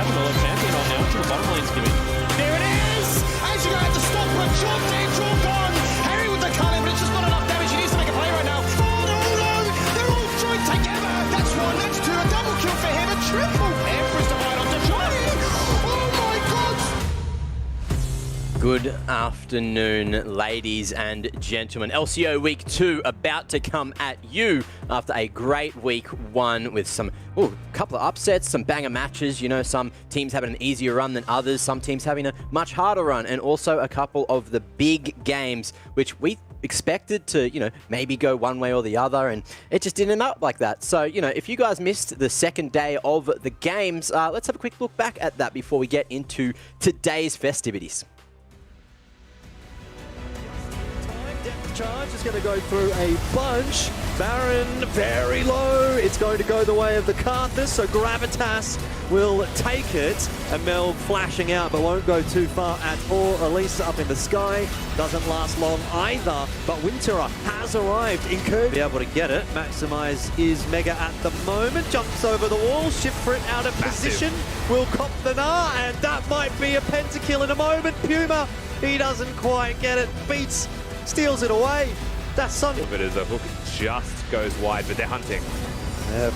Well, champion on now to the bottom lane, Skimmy. There it is! As you have to stop with John Dane's all gone. Harry with the culling, but it's just not enough damage. He needs to make a play right now. Oh, they're all joined together. That's one, that's two. A double kill for him, a triple. Emperor's divide onto Johnny. Oh my god! Good afternoon, ladies and gentlemen. LCO Week 2 about to come at you after a great Week 1 with some, couple of upsets, some banger matches. You know, some teams having an easier run than others, some teams having a much harder run, and also a couple of the big games, which we expected to, maybe go one way or the other, and it just didn't end up like that. So, if you guys missed the second day of the games, let's have a quick look back at that before we get into today's festivities. Charge is going to go through a bunch. Baron very low. It's going to go the way of the Karthus, so Gravitas will take it. And Mel flashing out, but won't go too far at all. Elisa up in the sky. Doesn't last long either, but Winterer has arrived. Incurve be able to get it. Maximize is Mega at the moment. Jumps over the wall. Shift for it out of position. Will cop the Gnar, and that might be a pentakill in a moment. Puma, he doesn't quite get it. Beats. Steals it away. That's something. But as a hook just goes wide, but they're hunting.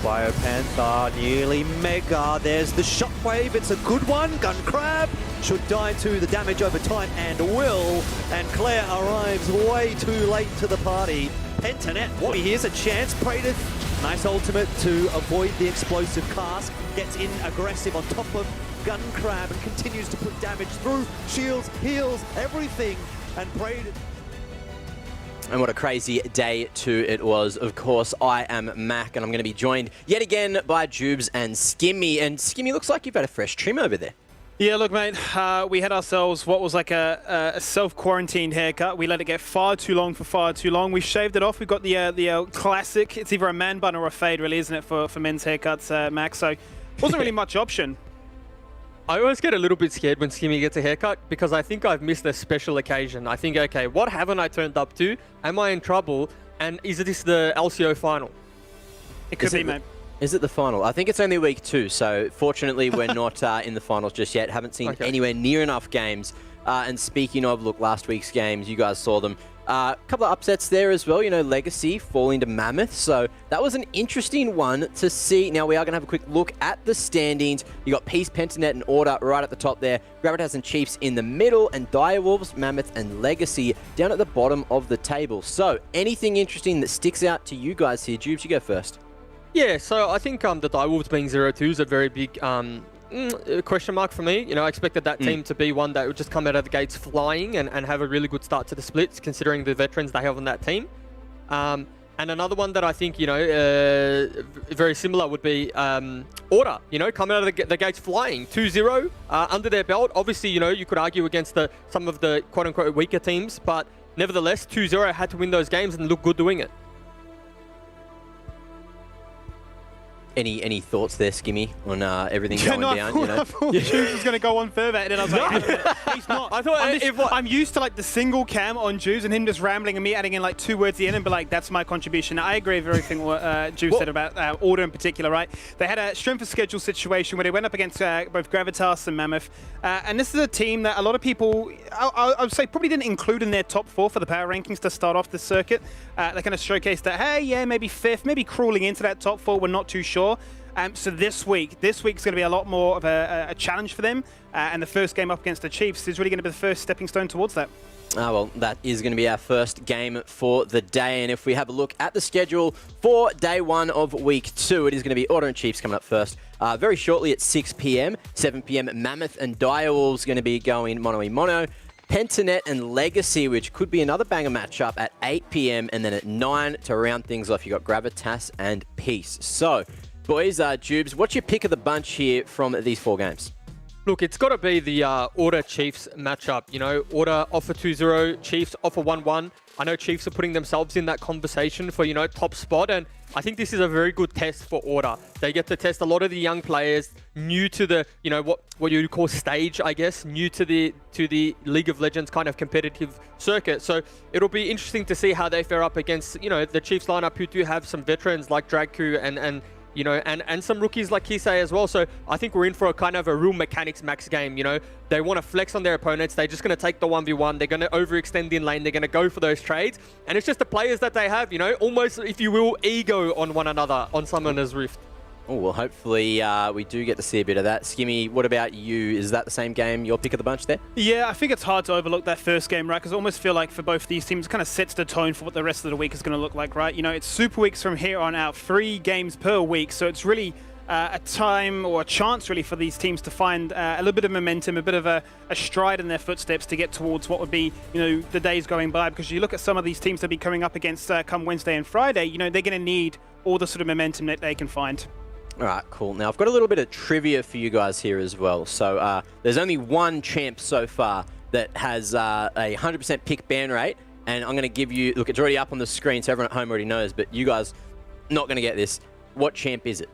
Biopanther nearly Mega. There's the shockwave. It's a good one. Gun Crab should die to the damage over time and will. And Claire arrives way too late to the party. Pentanet, here's a chance. Praetor, nice ultimate to avoid the explosive cast. Gets in aggressive on top of Gun Crab and continues to put damage through. Shields, heals, everything. And Praetor. And what a crazy day two it was. Of course, I am Mac, and I'm going to be joined yet again by Jubes and Skimmy. And Skimmy, looks like you've had a fresh trim over there. Yeah, look, mate, we had ourselves what was like a self-quarantined haircut. We let it get far too long for far too long. We shaved it off. We've got the classic. It's either a man bun or a fade, really, isn't it, for men's haircuts, Mac? So wasn't really much option. I always get a little bit scared when Skimmy gets a haircut because I think I've missed a special occasion. I think, okay, what haven't I turned up to? Am I in trouble? And is this the LCO final? It could be, mate. Is it the final? I think it's only week 2, so fortunately we're not in the finals just yet. Haven't seen anywhere near enough games. And speaking of, look, last week's games, you guys saw them. A couple of upsets there as well, Legacy falling to Mammoth. So that was an interesting one to see. Now we are going to have a quick look at the standings. You got Peace, Pentanet, and Order right at the top there. Gravitas and Chiefs in the middle, and Direwolves, Mammoth, and Legacy down at the bottom of the table. So anything interesting that sticks out to you guys here? Jubes, you go first. Yeah, so I think the Direwolves being 0-2 is a very big question mark for me. I expected that team to be one that would just come out of the gates flying and have a really good start to the splits, considering the veterans they have on that team. And another one that I think, very similar would be Order, coming out of the gates flying. 2-0 under their belt. Obviously, you could argue against some of the quote-unquote weaker teams, but nevertheless, 2-0 had to win those games and look good doing it. Any thoughts there, Skimmy, on everything going down? I thought Juice was going to go on further, and then I was like, he's not. I thought I'm used to like the single cam on Juice and him just rambling and me adding in like 2 words at the end and be like, that's my contribution. I agree with everything what Juice said about Order in particular, right? They had a strength of schedule situation where they went up against both Gravitas and Mammoth. And this is a team that a lot of people, I would say, probably didn't include in their top 4 for the power rankings to start off this circuit. They kind of showcased that, hey, yeah, maybe 5th, maybe crawling into that top 4, we're not too sure. So this week's going to be a lot more of a challenge for them, and the first game up against the Chiefs is really going to be the first stepping stone towards that. Well, that is going to be our first game for the day, and if we have a look at the schedule for day 1 of week 2, it is going to be Order and Chiefs coming up first. Very shortly at 6 p.m, 7 p.m, Mammoth and Direwolves going to be going mono-a-mono. Pentanet and Legacy, which could be another banger matchup at 8 p.m, and then at 9 to round things off, you got Gravitas and Peace. So, boys, Jubes, what's your pick of the bunch here from these 4 games? Look, it's got to be the Order Chiefs matchup. Order offer 2-0, Chiefs offer 1-1. I know Chiefs are putting themselves in that conversation for, top spot, and I think this is a very good test for Order. They get to test a lot of the young players, new to the, what you would call stage, I guess, new to the League of Legends kind of competitive circuit. So it'll be interesting to see how they fare up against, the Chiefs lineup, who do have some veterans like Dragku and you know, and some rookies like Kisei as well. So I think we're in for a kind of a real mechanics max game, you know. They want to flex on their opponents. They're just going to take the 1v1. They're going to overextend in lane. They're going to go for those trades. And it's just the players that they have, you know, almost, if you will, ego on one another on Summoner's Rift. Oh, well, hopefully we do get to see a bit of that. Skimmy, what about you? Is that the same game, your pick of the bunch there? Yeah, I think it's hard to overlook that first game, right? Because I almost feel like for both these teams, it kind of sets the tone for what the rest of the week is going to look like, right? You know, it's Super Weeks from here on out, 3 games per week. So it's really a time or a chance, really, for these teams to find a little bit of momentum, a bit of a stride in their footsteps to get towards what would be, you know, the days going by. Because you look at some of these teams that be coming up against come Wednesday and Friday, you know, they're going to need all the sort of momentum that they can find. All right, cool. Now, I've got a little bit of trivia for you guys here as well. So there's only one champ so far that has a 100% pick ban rate. And I'm going to give you... Look, it's already up on the screen, so everyone at home already knows. But you guys not going to get this. What champ is it?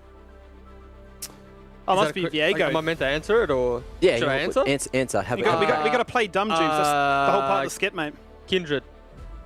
Oh, must be Viego. Am I meant to answer it, or Yeah, should I answer? Answer. Have We got to play dumb Juice. That's the whole part of the skit, mate. Kindred.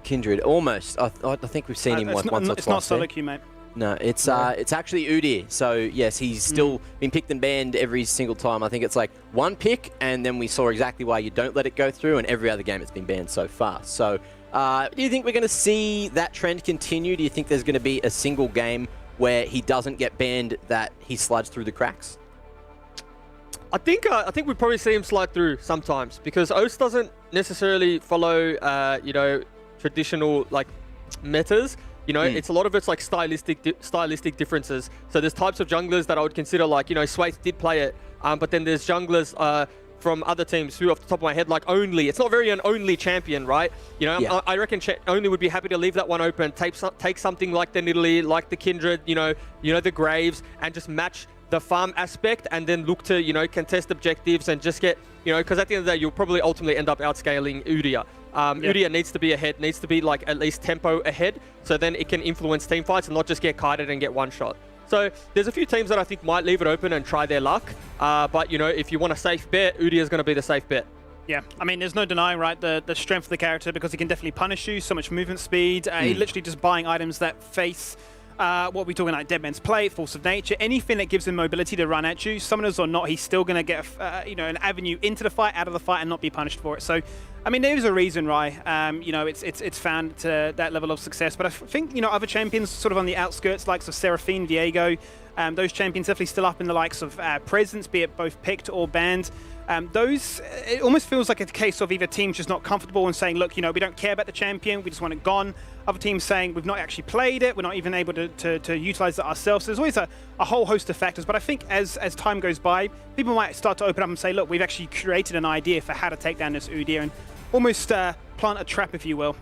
Kindred, almost. I think we've seen him once or twice. It's not solo queue, mate. No, it's actually Udyr. So yes, he's still been picked and banned every single time. I think it's like one pick, and then we saw exactly why you don't let it go through, and every other game it's been banned so far. So do you think we're going to see that trend continue? Do you think there's going to be a single game where he doesn't get banned, that he slides through the cracks? I think we probably see him slide through sometimes, because OS doesn't necessarily follow you know, traditional like metas. You know, it's a lot of it's like stylistic differences. So there's types of junglers that I would consider, like, you know, Swaith did play it, but then there's junglers from other teams who, off the top of my head, like Only. It's not very an Only champion, right? You know, I reckon Only would be happy to leave that one open, take something like the Nidalee, like the Kindred, you know, the Graves, and just match the farm aspect, and then look to, you know, contest objectives and just get, you know, because at the end of the day, you'll probably ultimately end up outscaling Udyr. Udyr needs to be ahead, needs to be like at least tempo ahead, so then it can influence team fights and not just get kited and get one shot. So there's a few teams that I think might leave it open and try their luck, but, you know, if you want a safe bet, Udyr is going to be the safe bet. Yeah, I mean, there's no denying, right, the strength of the character, because he can definitely punish you, so much movement speed, he literally just buying items that face what are we talking like Dead Man's Plate, Force of Nature, anything that gives him mobility to run at you, summoners or not, he's still going to get you know, an avenue into the fight, out of the fight, and not be punished for it. So, I mean, there's a reason, right? You know, it's found to that level of success. But I think, you know, other champions sort of on the outskirts, likes of Seraphine, Viego, those champions definitely still up in the likes of Presence, be it both picked or banned. Those, it almost feels like a case of either teams just not comfortable and saying, look, you know, we don't care about the champion, we just want it gone. Other teams saying we've not actually played it, we're not even able to utilize it ourselves. So there's always a whole host of factors. But I think as time goes by, people might start to open up and say, look, we've actually created an idea for how to take down this Udyr, and almost plant a trap, if you will.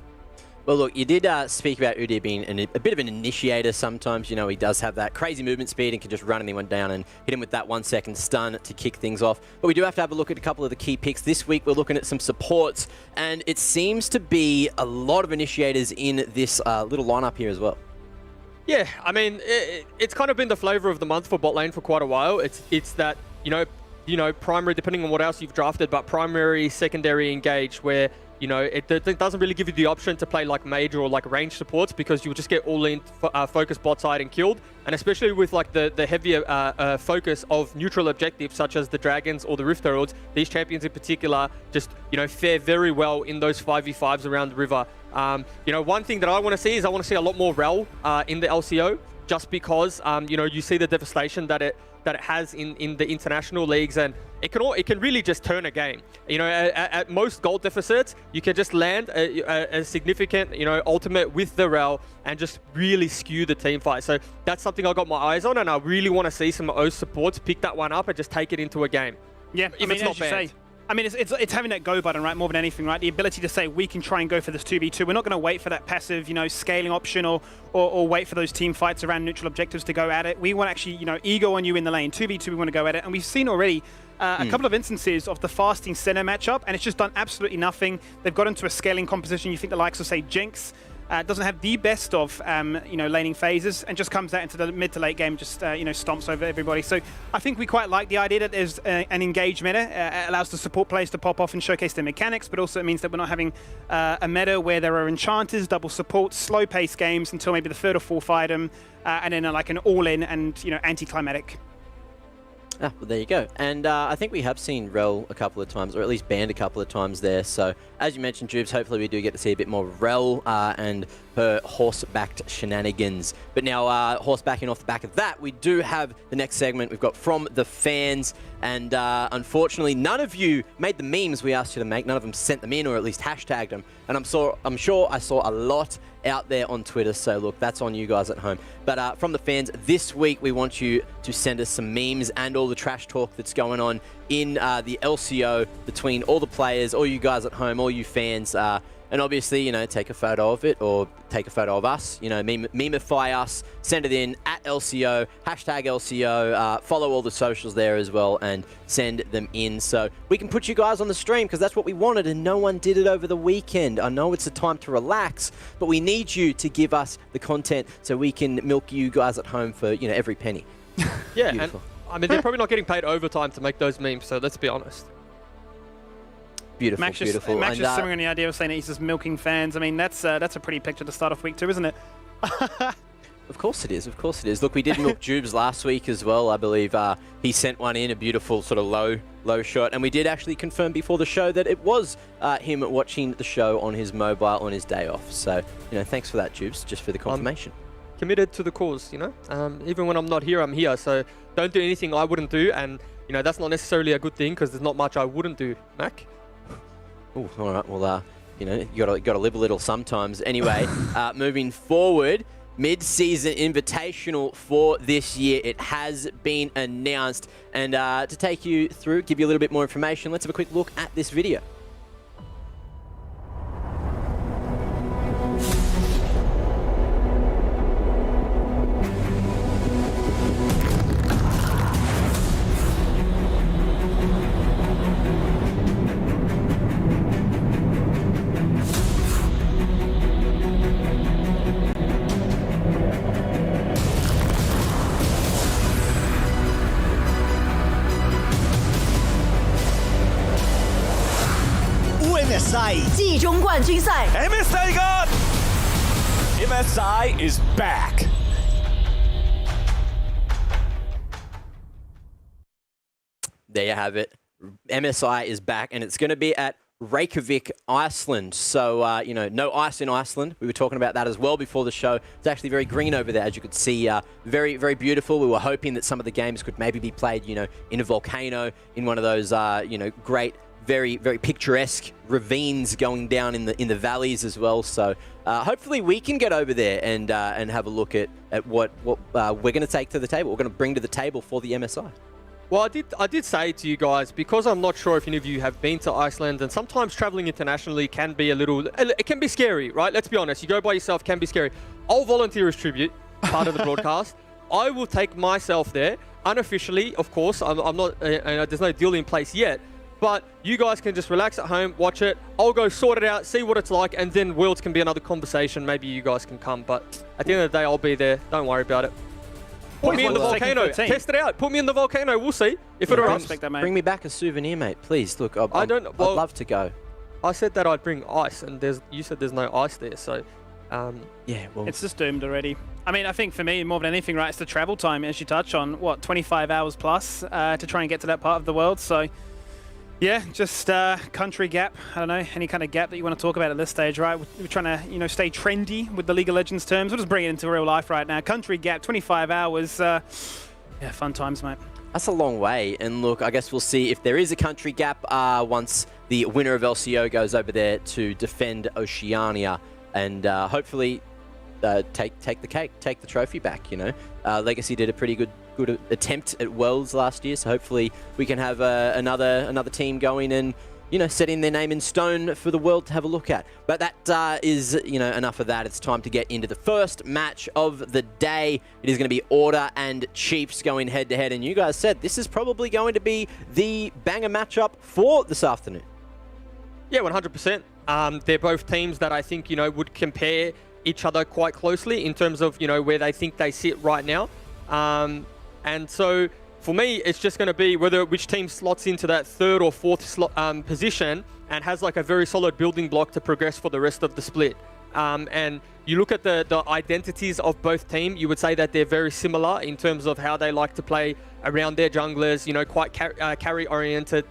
Well, look, you did speak about Udyr being a bit of an initiator sometimes. You know, he does have that crazy movement speed and can just run anyone down and hit him with that 1 second stun to kick things off. But we do have to have a look at a couple of the key picks. This week, we're looking at some supports, and it seems to be a lot of initiators in this little lineup here as well. Yeah, I mean, it's kind of been the flavor of the month for bot lane for quite a while. It's that, you know, primary, depending on what else you've drafted, but primary, secondary engage, where, you know, it doesn't really give you the option to play like major or like range supports, because you'll just get all in focus bot side and killed. And especially with like the heavier focus of neutral objectives such as the Dragons or the Rift Heralds, these champions in particular just, you know, fare very well in those 5v5s around the river. You know, one thing that I want to see is I want to see a lot more Rel in the LCO, just because, you know, you see the devastation that it has in the international leagues, and it can really just turn a game. You know, at most gold deficits, you can just land a significant, you know, ultimate with the Rel and just really skew the team fight. So that's something I got my eyes on, and I really want to see some of those supports pick that one up and just take it into a game. Yeah, if it's not banned. I mean, it's having that go button, right, more than anything, right? The ability to say, we can try and go for this 2v2. We're not going to wait for that passive, you know, scaling option or wait for those team fights around neutral objectives to go at it. We want to actually, you know, ego on you in the lane. 2v2, we want to go at it. And we've seen already a couple of instances of the fasting center matchup, and it's just done absolutely nothing. They've got into a scaling composition. You think the likes of, say, Jinx, doesn't have the best of laning phases, and just comes out into the mid to late game, just stomps over everybody. So I think we quite like the idea that there's an engaged meta. It allows the support players to pop off and showcase their mechanics, but also it means that we're not having a meta where there are enchanters, double supports, slow paced games until maybe the third or fourth item, and then like an all-in and anticlimactic. Ah, well, there you go. And I think we have seen Rel a couple of times, or at least banned a couple of times there. So, as you mentioned, Jubes, hopefully we do get to see a bit more Rel and her horse-backed shenanigans. But now, horsebacking off the back of that, we do have the next segment. We've got From the Fans. And unfortunately, none of you made the memes we asked you to make. None of them sent them in, or at least hashtagged them. And I'm sure I saw a lot out there on Twitter. So look, that's on you guys at home. But from the fans, this week we want you to send us some memes and all the trash talk that's going on in the LCO between all the players, all you guys at home, all you fans. And obviously, take a photo of it or take a photo of us, memeify us, send it in at LCO, hashtag LCO, follow all the socials there as well and send them in so we can put you guys on the stream because that's what we wanted and no one did it over the weekend. I know it's a time to relax, but we need you to give us the content so we can milk you guys at home for, every penny. Yeah, Beautiful. and I mean, they're probably not getting paid overtime to make those memes, so let's be honest. Beautiful, Max beautiful. Max just throwing on the idea of saying that he's just milking fans. I mean, that's a pretty picture to start off week 2, isn't it? Of course it is. Of course it is. Look, we did milk Jubes last week as well. I believe he sent one in, a beautiful sort of low shot. And we did actually confirm before the show that it was him watching the show on his mobile on his day off. So, thanks for that, Jubes, just for the confirmation. Committed to the cause, even when I'm not here, I'm here. So don't do anything I wouldn't do. And, that's not necessarily a good thing because there's not much I wouldn't do, Mac. Oh, all right. Well, you gotta live a little sometimes. Anyway, moving forward, mid-season invitational for this year. It has been announced, and to take you through, give you a little bit more information, let's have a quick look at this video. MSI 季中冠军赛 MSI God MSI is back. There you have it. MSI is back, and it's going to be at Reykjavik, Iceland. So, no ice in Iceland. We were talking about that as well before the show. It's actually very green over there, as you could see. Very, very beautiful. We were hoping that some of the games could maybe be played, in a volcano, in one of those, great, very, very picturesque ravines going down in the valleys as well. So, hopefully we can get over there and have a look at what we're going to take to the table. We're going to bring to the table for the MSI. Well, I did say to you guys, because I'm not sure if any of you have been to Iceland, and sometimes traveling internationally can be it can be scary, right? Let's be honest. You go by yourself, can be scary. I'll volunteer as tribute, part of the broadcast. I will take myself there, unofficially, of course. I'm not, there's no deal in place yet, but you guys can just relax at home, watch it. I'll go sort it out, see what it's like, and then Worlds can be another conversation. Maybe you guys can come, but at the end of the day, I'll be there. Don't worry about it. Put me in the volcano. Test it out. Put me in the volcano. We'll see if it erupts. Bring me back a souvenir, mate. Please. Look, I'd love to go. I said that I'd bring ice, and you said there's no ice there. So, yeah, well, it's just doomed already. I mean, I think for me, more than anything, right, it's the travel time, as you touch on. What, 25 hours plus to try and get to that part of the world. So, yeah, just country gap. I don't know, any kind of gap that you want to talk about at this stage, right? We're trying to, stay trendy with the League of Legends terms. We'll just bring it into real life right now. Country gap, 25 hours. Yeah, fun times, mate. That's a long way. And look, I guess we'll see if there is a country gap once the winner of LCO goes over there to defend Oceania and hopefully take the cake, take the trophy back, Legacy did a pretty good attempt at Worlds last year, so hopefully we can have another team going and setting their name in stone for the world to have a look at. But that is enough of that. It's time to get into the first match of the day. It is going to be Order and Chiefs going head to head, and you guys said this is probably going to be the banger matchup for this afternoon. Yeah, 100%. They're both teams that I think would compare each other quite closely in terms of, you know, where they think they sit right now. And so for me, it's just going to be which team slots into that third or fourth position and has like a very solid building block to progress for the rest of the split. And you look at the identities of both teams, you would say that they're very similar in terms of how they like to play around their junglers, you know, quite carry oriented,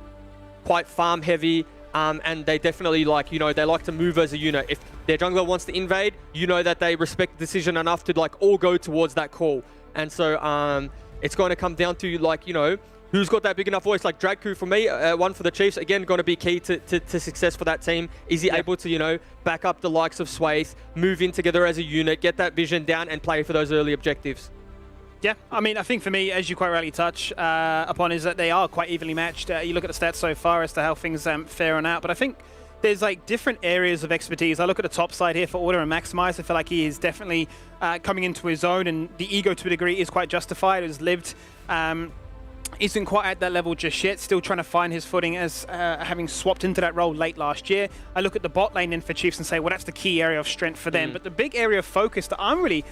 quite farm heavy. And they definitely like, you know, they like to move as a unit. If their jungler wants to invade, you know that they respect the decision enough to like all go towards that call. And so it's going to come down to like, you know, who's got that big enough voice. Like Dragku for me, one for the Chiefs, again, going to be key to success for that team. Is he able to, you know, back up the likes of Swathe, move in together as a unit, get that vision down and play for those early objectives? Yeah, I mean, I think for me, as you quite rightly touch upon, is that they are quite evenly matched. You look at the stats so far as to how things fare on out, but I think there's like different areas of expertise. I look at the top side here for Order and Maximize. I feel like he is definitely coming into his own, and the ego to a degree is quite justified. Has lived, isn't quite at that level just yet. Still trying to find his footing as having swapped into that role late last year. I look at the bot lane then for Chiefs and say, well, that's the key area of strength for them. But the big area of focus that I'm really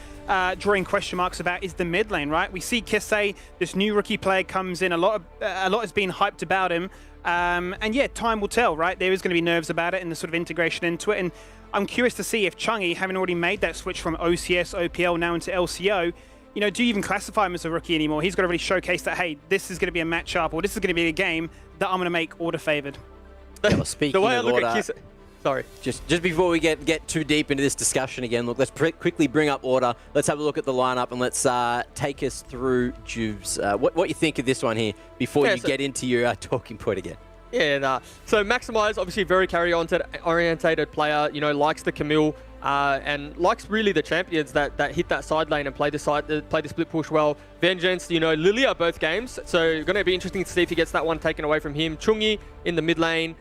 drawing question marks about is the mid lane, right? We see Kisei, this new rookie player, comes in. A lot has been hyped about him. And yeah, time will tell, right? There is going to be nerves about it and the sort of integration into it. And I'm curious to see if Chungy, having already made that switch from OCS, OPL now into LCO, you know, do you even classify him as a rookie anymore? He's got to really showcase that, hey, this is going to be a matchup or this is going to be a game that I'm going to make Order favored. Yeah, well, speaking The way I of look Order, at Kisei... Sorry. just before we get too deep into this discussion again, look, let's quickly bring up Order. Let's have a look at the lineup and let's take us through Juves. What you think of this one here before you get into your talking point again? Yeah, nah. So Maximize, obviously very carry-orientated player, you know, likes the Camille and likes really the champions that hit that side lane and play the split push well. Vengeance, you know, Lilia both games, so going to be interesting to see if he gets that one taken away from him. Chungy in the mid lane,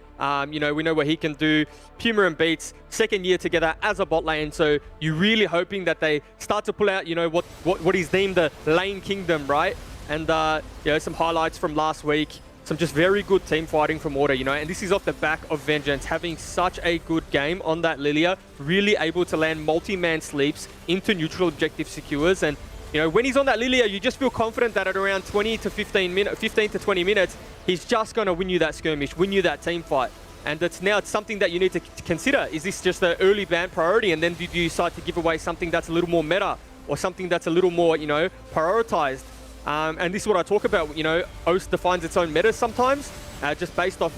you know, we know what he can do. Puma and Beats, second year together as a bot lane, so you're really hoping that they start to pull out, you know, what is deemed the lane kingdom, right? And, you know, some highlights from last week. Some just very good team fighting from Order, you know, and this is off the back of Vengeance having such a good game on that Lilia, really able to land multi-man sleeps into neutral objective secures. And, you know, when he's on that Lilia, you just feel confident that at around 15 to 20 minutes, he's just going to win you that skirmish, win you that team fight. And it's something that you need to consider. Is this just the early ban priority? And then do you decide to give away something that's a little more meta or something that's a little more, you know, prioritized? And this is what I talk about, you know, OS defines its own meta sometimes, just based off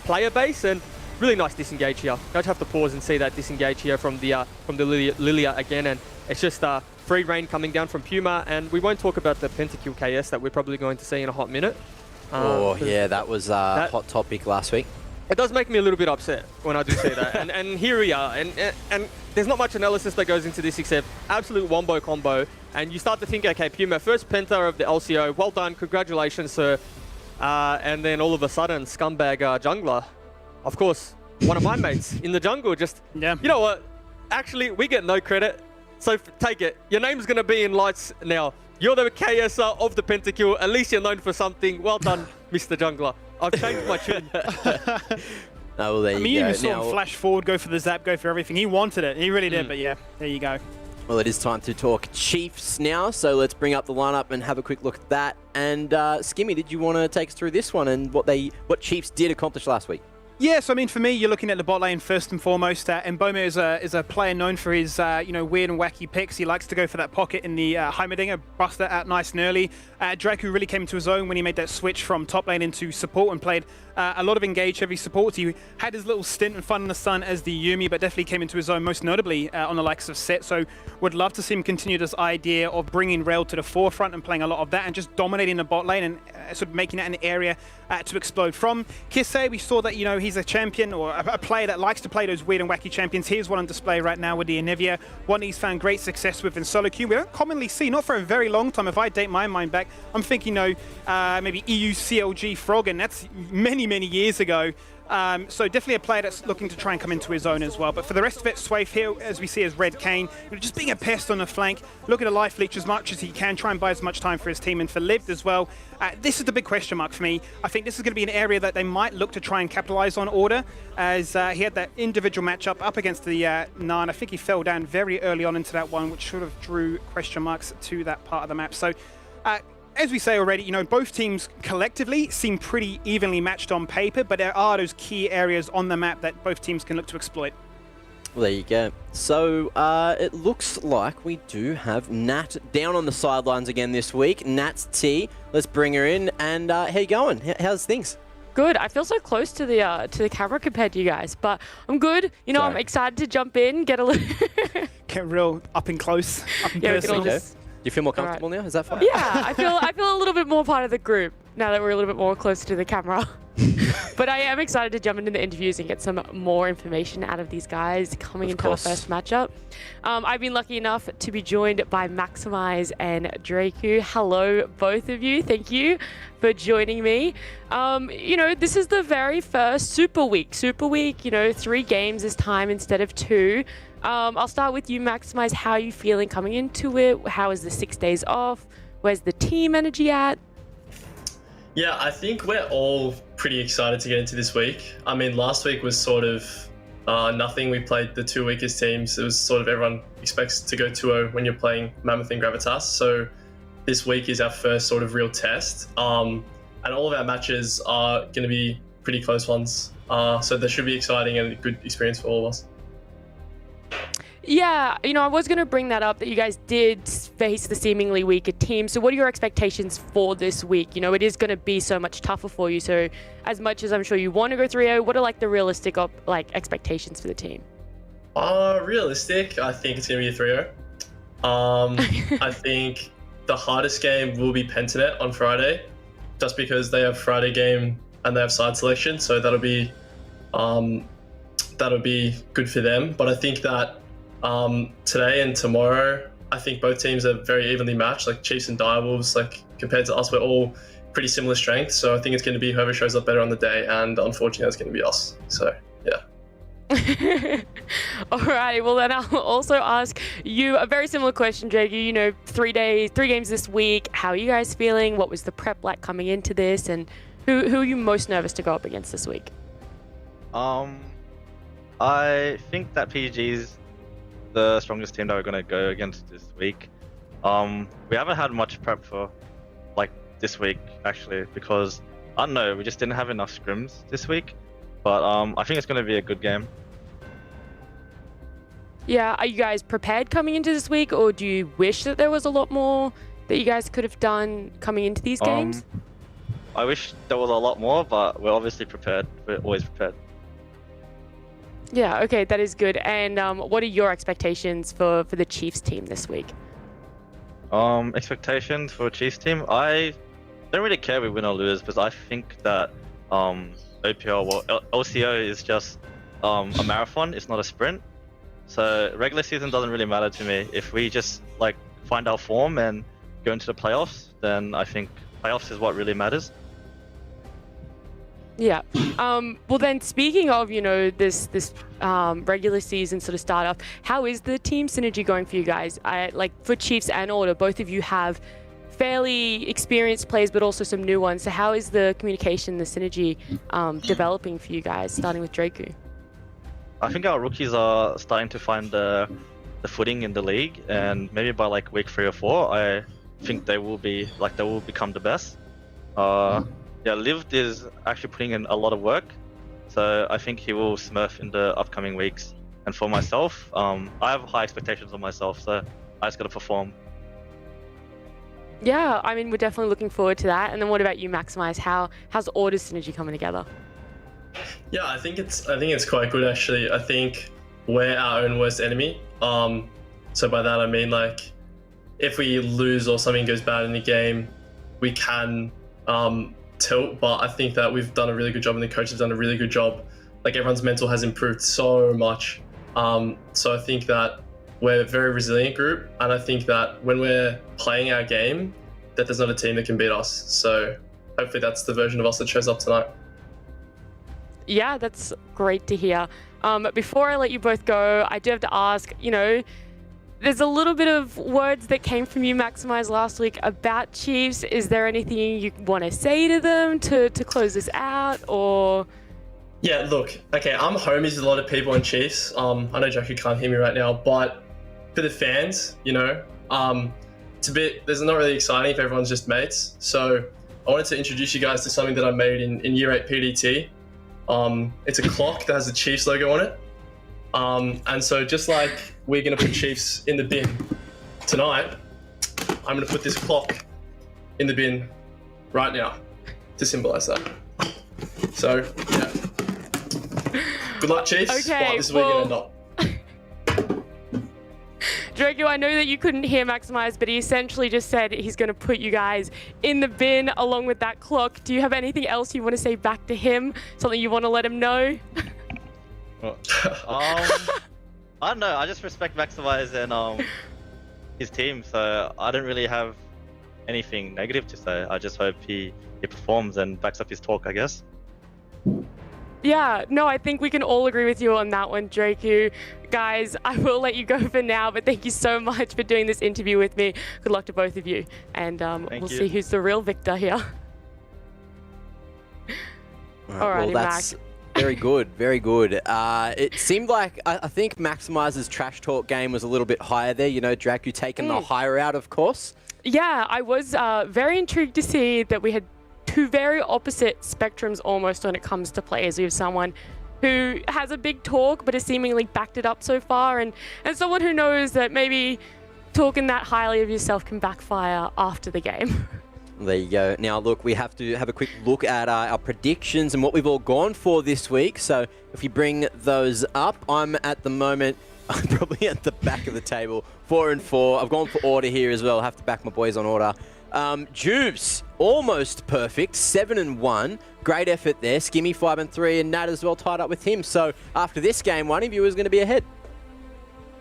player base, and really nice disengage here. Don't have to pause and see that disengage here from the Lilia again, and it's just free reign coming down from Puma, and we won't talk about the pentakill KS that we're probably going to see in a hot minute. Oh yeah, that was a hot topic last week. It does make me a little bit upset when I do see that, and here we are, and there's not much analysis that goes into this except absolute wombo combo. And you start to think, okay, Puma, first penta of the LCO, well done, congratulations, sir. And then all of a sudden, scumbag jungler, of course, one of my mates in the jungle, just, you know what, actually, we get no credit, so take it. Your name's going to be in lights now. You're the KSer of the pentakill, at least you're known for something. Well done, Mr. Jungler. I've changed my tune. Oh, well, there you go. You even saw him flash forward, go for the zap, go for everything. He wanted it, he really did, but yeah, there you go. Well, it is time to talk Chiefs now, so let's bring up the lineup and have a quick look at that. And Skimmy, did you want to take us through this one and what Chiefs did accomplish last week? Yes, I mean, for me, you're looking at the bot lane first and foremost. Mboma is a player known for his you know, weird and wacky picks. He likes to go for that pocket in the Heimerdinger, bust that out nice and early. Draku really came into his own when he made that switch from top lane into support and played a lot of engage heavy support. He had his little stint and fun in the sun as the Yumi, but definitely came into his own, most notably on the likes of Set. So would love to see him continue this idea of bringing Rail to the forefront and playing a lot of that and just dominating the bot lane and sort of making that an area to explode from. Kisei, we saw that, you know, he's a champion or a player that likes to play those weird and wacky champions. Here's one on display right now with the Anivia, one he's found great success with in solo queue. We don't commonly see, not for a very long time. If I date my mind back, I'm thinking, you know, maybe EU CLG Frog, and that's many years ago. So definitely a player that's looking to try and come into his own as well. But for the rest of it, Swaif here, as we see, as Red Kane, just being a pest on the flank, looking to life leech as much as he can, try and buy as much time for his team. And for Lived as well, this is the big question mark for me. I think this is going to be an area that they might look to try and capitalize on Order, as he had that individual matchup up against the Nine. I think he fell down very early on into that one, which sort of drew question marks to that part of the map. So as we say already, both teams collectively seem pretty evenly matched on paper, but there are those key areas on the map that both teams can look to exploit. Well, there you go. So it looks like we do have Nat down on the sidelines again this week. Nat's T. Let's bring her in. And how you going? How's things? Good. I feel so close to the camera compared to you guys, but I'm good. I'm excited to jump in, get a little... Get real up and close, up and Yeah, personal. Do you feel more comfortable now? Is that fine? Yeah, I feel a little bit more part of the group now that we're a little bit more closer to the camera. But I am excited to jump into the interviews and get some more information out of these guys coming into our first matchup. I've been lucky enough to be joined by Maximize and Draku. Hello, both of you. Thank you for joining me. This is the very first Super Week. 3 games this time instead of 2. I'll start with you, Maximize. How are you feeling coming into it? How is the 6 days off? Where's the team energy at? Yeah, I think we're all pretty excited to get into this week. I mean, last week was sort of nothing. We played the 2 weakest teams. It was sort of everyone expects to go 2-0 when you're playing Mammoth and Gravitas. So this week is our first sort of real test. And all of our matches are going to be pretty close ones. So they should be exciting and a good experience for all of us. Yeah, I was going to bring that up, that you guys did face the seemingly weaker team. So what are your expectations for this week? It is going to be so much tougher for you. So as much as I'm sure you want to go 3-0, what are the realistic expectations for the team? Realistic, I think it's going to be a 3-0. I think the hardest game will be Pentanet on Friday, just because they have Friday game and they have side selection. So that'll be good for them. But I think that today and tomorrow, I think both teams are very evenly matched. Like Chiefs and Direwolves, compared to us, we're all pretty similar strength. So I think it's going to be whoever shows up better on the day, and unfortunately, it's going to be us. So yeah. Alrighty, well then I'll also ask you a very similar question, Dragu. 3 games this week. How are you guys feeling? What was the prep like coming into this, and who are you most nervous to go up against this week? I think that PG's the strongest team that we're going to go against this week. We haven't had much prep for this week actually, because I don't know, we just didn't have enough scrims this week, but I think it's going to be a good game. Yeah, are you guys prepared coming into this week, or do you wish that there was a lot more that you guys could have done coming into these games? I wish there was a lot more, but we're obviously prepared. We're always prepared. Yeah, okay, that is good. And what are your expectations for the Chiefs team this week? Expectations for Chiefs team? I don't really care if we win or lose, because I think that OPL, LCO is just a marathon, it's not a sprint. So regular season doesn't really matter to me. If we just find our form and go into the playoffs, then I think playoffs is what really matters. Yeah. Well, then, speaking of, this regular season sort of start off, how is the team synergy going for you guys? For Chiefs and Order, both of you have fairly experienced players, but also some new ones. So how is the communication, the synergy developing for you guys, starting with Draku? I think our rookies are starting to find the footing in the league, and maybe by week 3 or 4, I think they will become the best. Yeah, Lived is actually putting in a lot of work, so I think he will smurf in the upcoming weeks. And for myself, I have high expectations of myself, so I just got to perform. Yeah, I mean, we're definitely looking forward to that. And then what about you, Maximize? How's Order synergy coming together? Yeah, I think it's quite good actually. I think we're our own worst enemy. So by that I mean if we lose or something goes bad in the game, we can tilt, but I think that we've done a really good job and the coaches have done a really good job. Everyone's mental has improved so much. So I think that we're a very resilient group, and I think that when we're playing our game, that there's not a team that can beat us. So hopefully that's the version of us that shows up tonight. Yeah, that's great to hear. Before I let you both go, I do have to ask, there's a little bit of words that came from you, Maximize, last week about Chiefs. Is there anything you want to say to them to close this out, or...? Yeah, look, okay, I'm homies with a lot of people on Chiefs. I know Jackie can't hear me right now, but for the fans, there's not really exciting if everyone's just mates. So I wanted to introduce you guys to something that I made in Year 8 PDT. It's a clock that has the Chiefs logo on it. And so just like we're going to put Chiefs in the bin tonight, I'm going to put this clock in the bin right now to symbolize that. So, yeah. Good luck, Chiefs. Okay, wow, this is where you're going to end up. Draco, I know that you couldn't hear Maximize, but he essentially just said he's going to put you guys in the bin along with that clock. Do you have anything else you want to say back to him? Something you want to let him know? I don't know. I just respect Maximize and his team, so I don't really have anything negative to say. I just hope he performs and backs up his talk, I guess. Yeah, no, I think we can all agree with you on that one, Draku. Guys, I will let you go for now, but thank you so much for doing this interview with me. Good luck to both of you, and we'll see who's the real victor here. Well, Alrighty, that's Mac. very good, very good. It seemed like, I think Maximize's trash talk game was a little bit higher there. Draku taking the higher out, of course. Yeah, I was very intrigued to see that we had two very opposite spectrums almost when it comes to players. We have someone who has a big talk but has seemingly backed it up so far, and someone who knows that maybe talking that highly of yourself can backfire after the game. There you go. Now, look, we have to have a quick look at our predictions and what we've all gone for this week. So if you bring those up, I'm at the moment, I'm probably at the back of the table, 4-4. I've gone for order here as well. I have to back my boys on order. Jubes, almost perfect, 7-1. Great effort there. Skimmy, 5-3, and Nat as well tied up with him. So after this game, one of you is going to be ahead.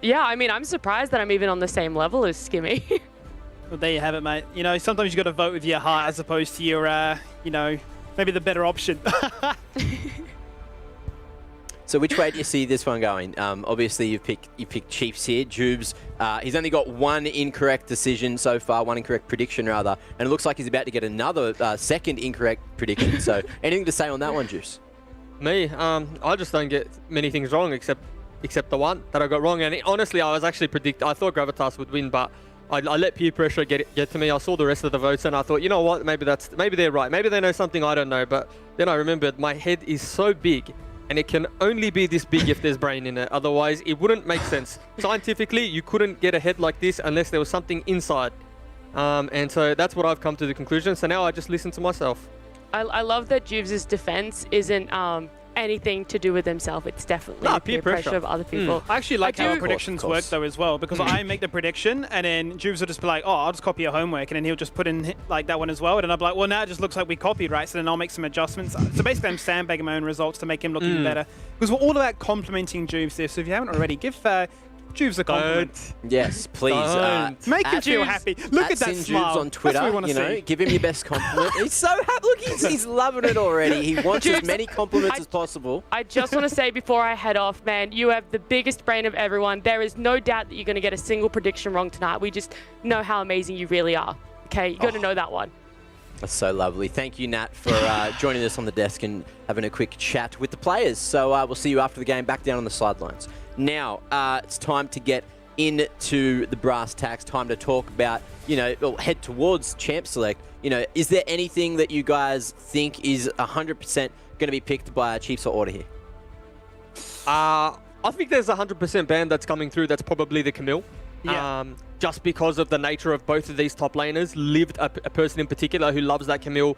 Yeah, I mean, I'm surprised that I'm even on the same level as Skimmy. Well, there you have it, mate. Sometimes you got to vote with your heart as opposed to your, maybe the better option. So which way do you see this one going? Obviously, you picked Chiefs here. Jubes, he's only got one incorrect decision so far, one incorrect prediction rather, and it looks like he's about to get another second incorrect prediction. So anything to say on that one, Juice? Me, I just don't get many things wrong except the one that I got wrong. And honestly, I was actually I thought Gravitas would win, but I let peer pressure get to me. I saw the rest of the votes and I thought, you know what, maybe they're right. Maybe they know something I don't know. But then I remembered my head is so big. And it can only be this big if there's brain in it. Otherwise, it wouldn't make sense. Scientifically, you couldn't get a head like this unless there was something inside. And so that's what I've come to the conclusion. So now I just listen to myself. I love that Jubes' defense isn't anything to do with himself. It's definitely the peer pressure of other people. I actually like how our predictions work though as well, because I make the prediction and then Jubes will just be like, oh, I'll just copy your homework, and then he'll just put in like that one as well, and I'm like, well, now it just looks like we copied, right? So then I'll make some adjustments. So basically I'm sandbagging my own results to make him look even better, because we're all about complimenting Jubes there. So if you haven't already, give Jubes a compliment. Yes, please. Make him feel happy. Look at that smile. Jubes on Twitter, That's what we want to see. Give him your best compliment. He's so happy. Look, he's loving it already. He wants as many compliments as possible. I just want to say before I head off, man, you have the biggest brain of everyone. There is no doubt that you're going to get a single prediction wrong tonight. We just know how amazing you really are. Okay, you got to know that one. That's so lovely. Thank you, Nat, for joining us on the desk and having a quick chat with the players. So we'll see you after the game back down on the sidelines. Now, it's time to get into the brass tacks, time to talk about, head towards Champ Select. Is there anything that you guys think is 100% going to be picked by Chiefs or Order here? I think there's a 100% band that's coming through. That's probably the Camille. Yeah. Just because of the nature of both of these top laners. Lived a person in particular who loves that Camille.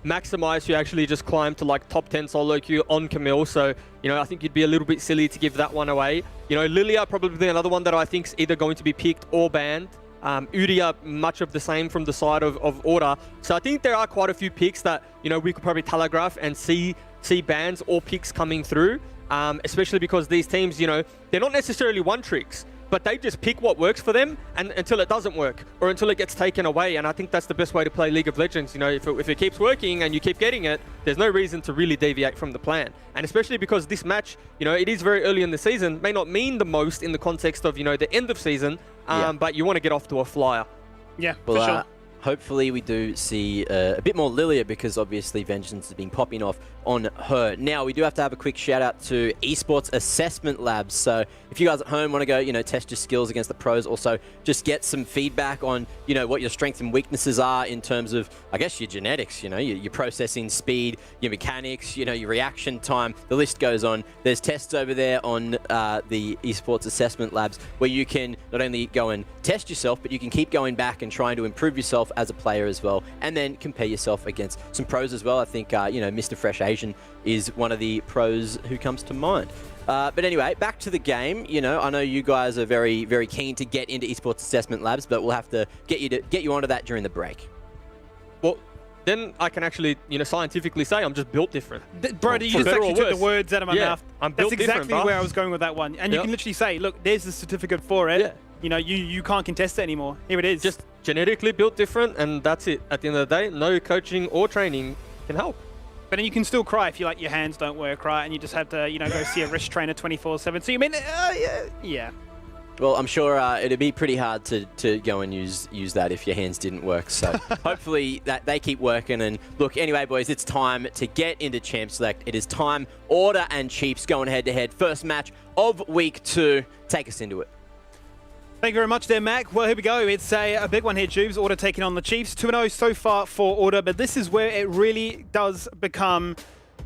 Maximize, who actually just climbed to like top 10 solo queue on Camille. So, I think you'd be a little bit silly to give that one away. Lilia, probably another one that I think is either going to be picked or banned. Udia, much of the same from the side of Order. So I think there are quite a few picks that, we could probably telegraph and see bans or picks coming through. Especially because these teams, they're not necessarily one tricks. but they just pick what works for them and until it doesn't work or until it gets taken away. And I think that's the best way to play League of Legends. You know, if it keeps working and you keep getting it, there's no reason to really deviate from the plan. And especially because this match, you know, it is very early in the season, may not mean the most in the context of, you know, the end of season, but you want to get off to a flyer. Yeah, Well, for sure. hopefully we do see a bit more Lilia, because obviously Vengeance has been popping off on her. Now, we do have to have a quick shout out to Esports Assessment Labs. So if you guys at home want to go, you know, test your skills against the pros, also just get some feedback on, you know, what your strengths and weaknesses are in terms of, I guess, your genetics, you know, your processing speed, your mechanics, you know, your reaction time, the list goes on. There's tests over there on the Esports Assessment Labs where you can not only go and test yourself, but you can keep going back and trying to improve yourself as a player as well, and then compare yourself against some pros as well. I think, you know, Mr. Fresh Asian is one of the pros who comes to mind. But anyway, back to the game. You know, I know you guys are very, very keen to get into Esports Assessment Labs, but we'll have to get you onto that during the break. Well, then I can actually, you know, scientifically say I'm just built different. Bro, you For just better actually or took the worse. words out of my Yeah, mouth. I'm That's built different, exactly bruh. where I was going with that one. And you Yep. can literally say, look, there's the certificate for it. Yeah. You know, you can't contest it anymore. Here it is. Just genetically built different, and that's it. At the end of the day, no coaching or training can help. But then you can still cry if you like your hands don't work right, and you just have to, you know, go see a wrist trainer 24/7. So you mean, yeah. Well, I'm sure it'd be pretty hard to go and use that if your hands didn't work. So hopefully that they keep working. And look, anyway, boys, it's time to get into Champ Select. It is time. Order and Chiefs going head-to-head. First match of week 2. Take us into it. Thank you very much there, Mac. Well, here we go. It's a big one here, Jubes. Order taking on the Chiefs. 2-0 so far for Order, but this is where it really does become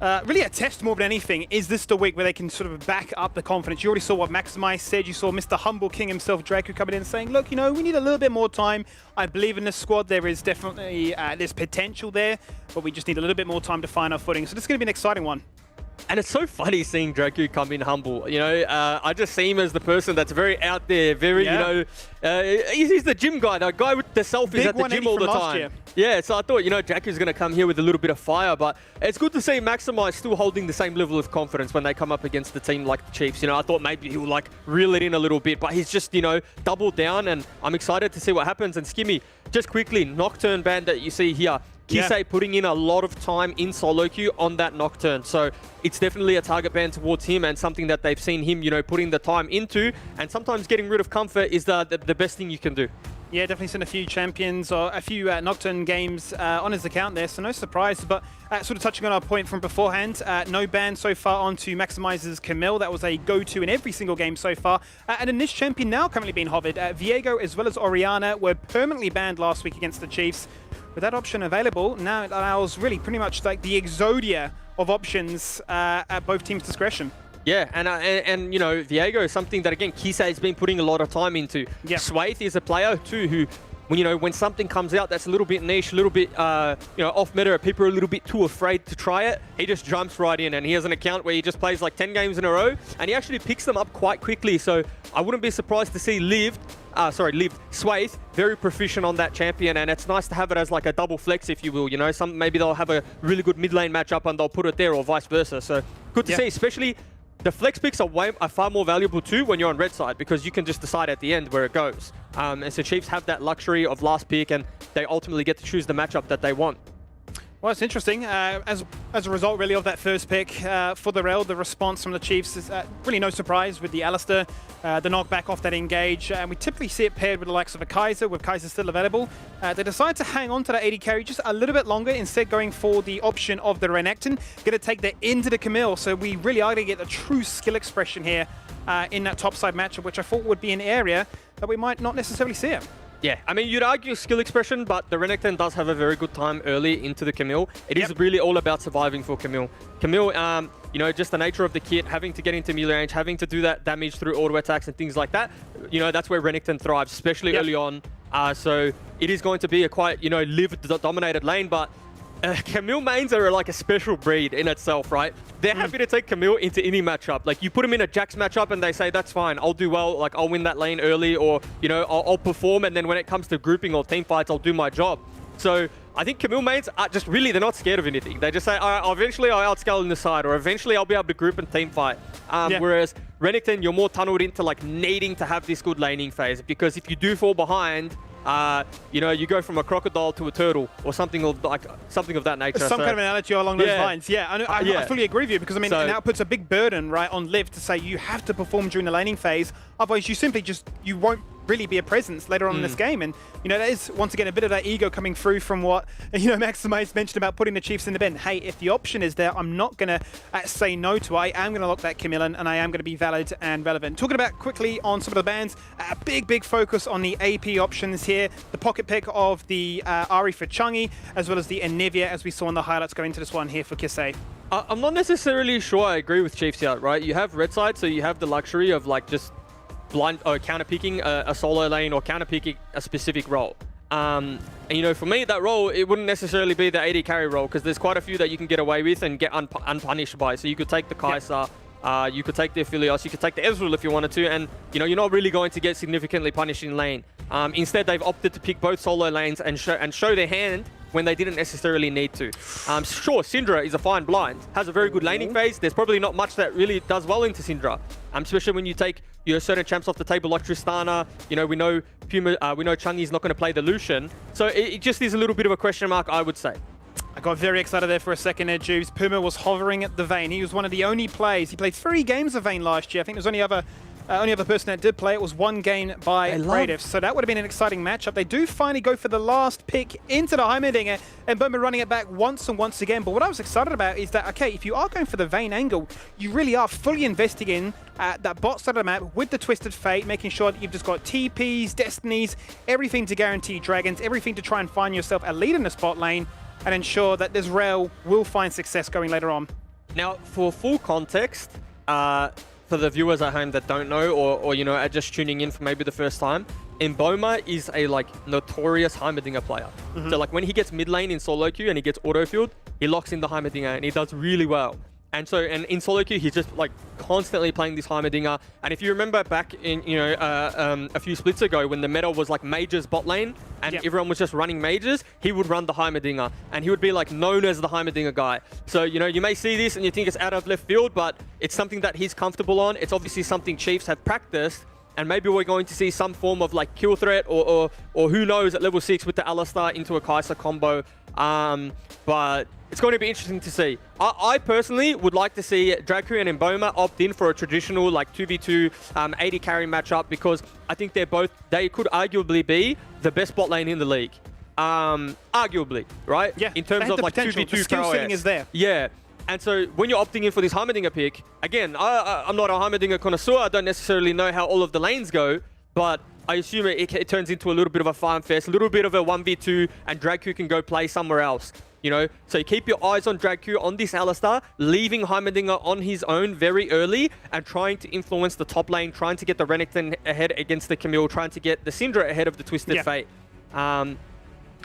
really a test more than anything. Is this the week where they can sort of back up the confidence? You already saw what Maximize said. You saw Mr. Humble King himself, Draco, coming in and saying, look, you know, we need a little bit more time. I believe in this squad. There is definitely there's potential there, but we just need a little bit more time to find our footing. So this is going to be an exciting one. And it's so funny seeing Draco come in humble. You know, I just see him as the person that's very out there, very, you know, he's the gym guy, the guy with the selfies Big at the gym 180 all the from last time. year. Yeah, so I thought, you know, Draco's going to come here with a little bit of fire, but it's good to see Maximize still holding the same level of confidence when they come up against the team like the Chiefs. You know, I thought maybe he'll like reel it in a little bit, but he's just, you know, doubled down, and I'm excited to see what happens. And Skimmy, just quickly, Nocturne ban that you see here. Kisei putting in a lot of time in solo queue on that Nocturne. So it's definitely a target ban towards him, and something that they've seen him, you know, putting the time into. And sometimes getting rid of comfort is the best thing you can do. Yeah, definitely seen a few champions or a few Nocturne games on his account there, so no surprise. But sort of touching on our point from beforehand, no ban so far onto Maximizer's Camille. That was a go-to in every single game so far. And a niche champion now currently being hovered. Viego as well as Oriana were permanently banned last week against the Chiefs. With that option available, now it allows really pretty much like the exodia of options at both teams' discretion. Yeah, and you know, Viego is something that, again, Kisei's been putting a lot of time into. Yep. Swaith is a player, too, who, you know, when something comes out that's a little bit niche, a little bit, you know, off-meta, people are a little bit too afraid to try it, he just jumps right in, and he has an account where he just plays like 10 games in a row, and he actually picks them up quite quickly, so I wouldn't be surprised to see Swaith, very proficient on that champion, and it's nice to have it as like a double flex, if you will, you know, maybe they'll have a really good mid lane matchup and they'll put it there, or vice versa, so good to see, especially the flex picks are far more valuable too when you're on red side, because you can just decide at the end where it goes. And so Chiefs have that luxury of last pick, and they ultimately get to choose the matchup that they want. Well, it's interesting. As a result, really, of that first pick for the Rel, the response from the Chiefs is really no surprise with the Alistair, the knockback off that engage. And we typically see it paired with the likes of a Kaiser, with Kaiser still available. They decide to hang on to that 80 carry just a little bit longer, instead going for the option of the Renekton. Going to take that into the Camille, so we really are going to get a true skill expression here in that topside matchup, which I thought would be an area that we might not necessarily see it. Yeah, I mean, you'd argue skill expression, but the Renekton does have a very good time early into the Camille. It is really all about surviving for Camille. Camille, you know, just the nature of the kit, having to get into melee range, having to do that damage through auto attacks and things like that, you know, that's where Renekton thrives, especially early on. So it is going to be a quite, you know, live-dominated lane, but Camille mains are like a special breed in itself, right? They're happy to take Camille into any matchup. Like, you put them in a Jax matchup and they say, that's fine, I'll do well, like, I'll win that lane early, or, you know, I'll perform, and then when it comes to grouping or team fights, I'll do my job. So I think Camille mains are just really, they're not scared of anything. They just say, all right, eventually I'll outscale in the side, or eventually I'll be able to group and team fight. Whereas Renekton, you're more tunneled into like needing to have this good laning phase, because if you do fall behind, you know, you go from a crocodile to a turtle or something of that nature. Some kind of analogy along those lines. Yeah, I fully agree with you, because I mean, now it puts a big burden right on Liv to say you have to perform during the laning phase, otherwise you simply you won't really be a presence later on in this game. And you know, that is once again a bit of that ego coming through from what, you know, Maximize mentioned about putting the Chiefs in the bin. Hey, if the option is there, I'm not gonna say no to it. I am gonna lock that Camille in, and I am gonna be valid and relevant. Talking about quickly on some of the bans, a big focus on the AP options here. The pocket pick of the Ari for Chungi, as well as the Anivia, as we saw in the highlights going into this one here for Kisei. I'm not necessarily sure I agree with Chiefs out, right? You have red side, so you have the luxury of like just blind or counter picking a solo lane or counter picking a specific role. And you know, for me, that role, it wouldn't necessarily be the AD carry role, because there's quite a few that you can get away with and get unpunished by. So you could take the Kai'Sa, you could take the Aphelios, you could take the Ezreal if you wanted to, and you know, you're not really going to get significantly punished in lane. Instead, they've opted to pick both solo lanes and show their hand when they didn't necessarily need to. Sure, Syndra is a fine blind, has a very good laning phase. There's probably not much that really does well into Syndra, especially when you take, you know, certain champs off the table like Tristana. You know, we know Puma, we know Chungi's not going to play the Lucian, so it just is a little bit of a question mark, I would say. I got very excited there for a second there, Juves. Puma was hovering at the Vayne. He was one of the only players. He played 3 games of Vayne last year. I think there's only other person that did play it was 1 game by Bradiff. So that would have been an exciting matchup. They do finally go for the last pick into the Heimerdinger, and Bowman running it back once and once again. But what I was excited about is that, okay, if you are going for the Vayne angle, you really are fully investing in that bot side of the map with the Twisted Fate, making sure that you've just got TPs, Destinies, everything to guarantee Dragons, everything to try and find yourself a lead in the spot lane and ensure that this rail will find success going later on. Now, for full context, for the viewers at home that don't know, or you know, are just tuning in for maybe the first time, Mboma is a like notorious Heimerdinger player. So like when he gets mid lane in solo queue and he gets auto-filled, he locks in the Heimerdinger and he does really well. And so, and in solo queue, he's just like constantly playing this Heimerdinger. And if you remember back in, you know, a few splits ago when the meta was like mages bot lane and everyone was just running mages, he would run the Heimerdinger and he would be like known as the Heimerdinger guy. So, you know, you may see this and you think it's out of left field, but it's something that he's comfortable on. It's obviously something Chiefs have practiced, and maybe we're going to see some form of like kill threat or who knows at level 6 with the Alistar into a Kai'Sa combo. But it's going to be interesting to see. I personally would like to see Dracu and Mboma opt in for a traditional like 2v2 AD carry matchup, because I think they could arguably be the best bot lane in the league. Arguably, right? Yeah. In terms of like 2v2 the skill setting is there. Yeah. And so when you're opting in for this Heimerdinger pick, again, I'm not a Heimerdinger connoisseur. I don't necessarily know how all of the lanes go, but I assume it turns into a little bit of a farm fest, a little bit of a 1v2, and Dracu can go play somewhere else. You know, so you keep your eyes on Dracu, on this Alistar, leaving Heimerdinger on his own very early and trying to influence the top lane, trying to get the Renekton ahead against the Camille, trying to get the Syndra ahead of the Twisted Fate. And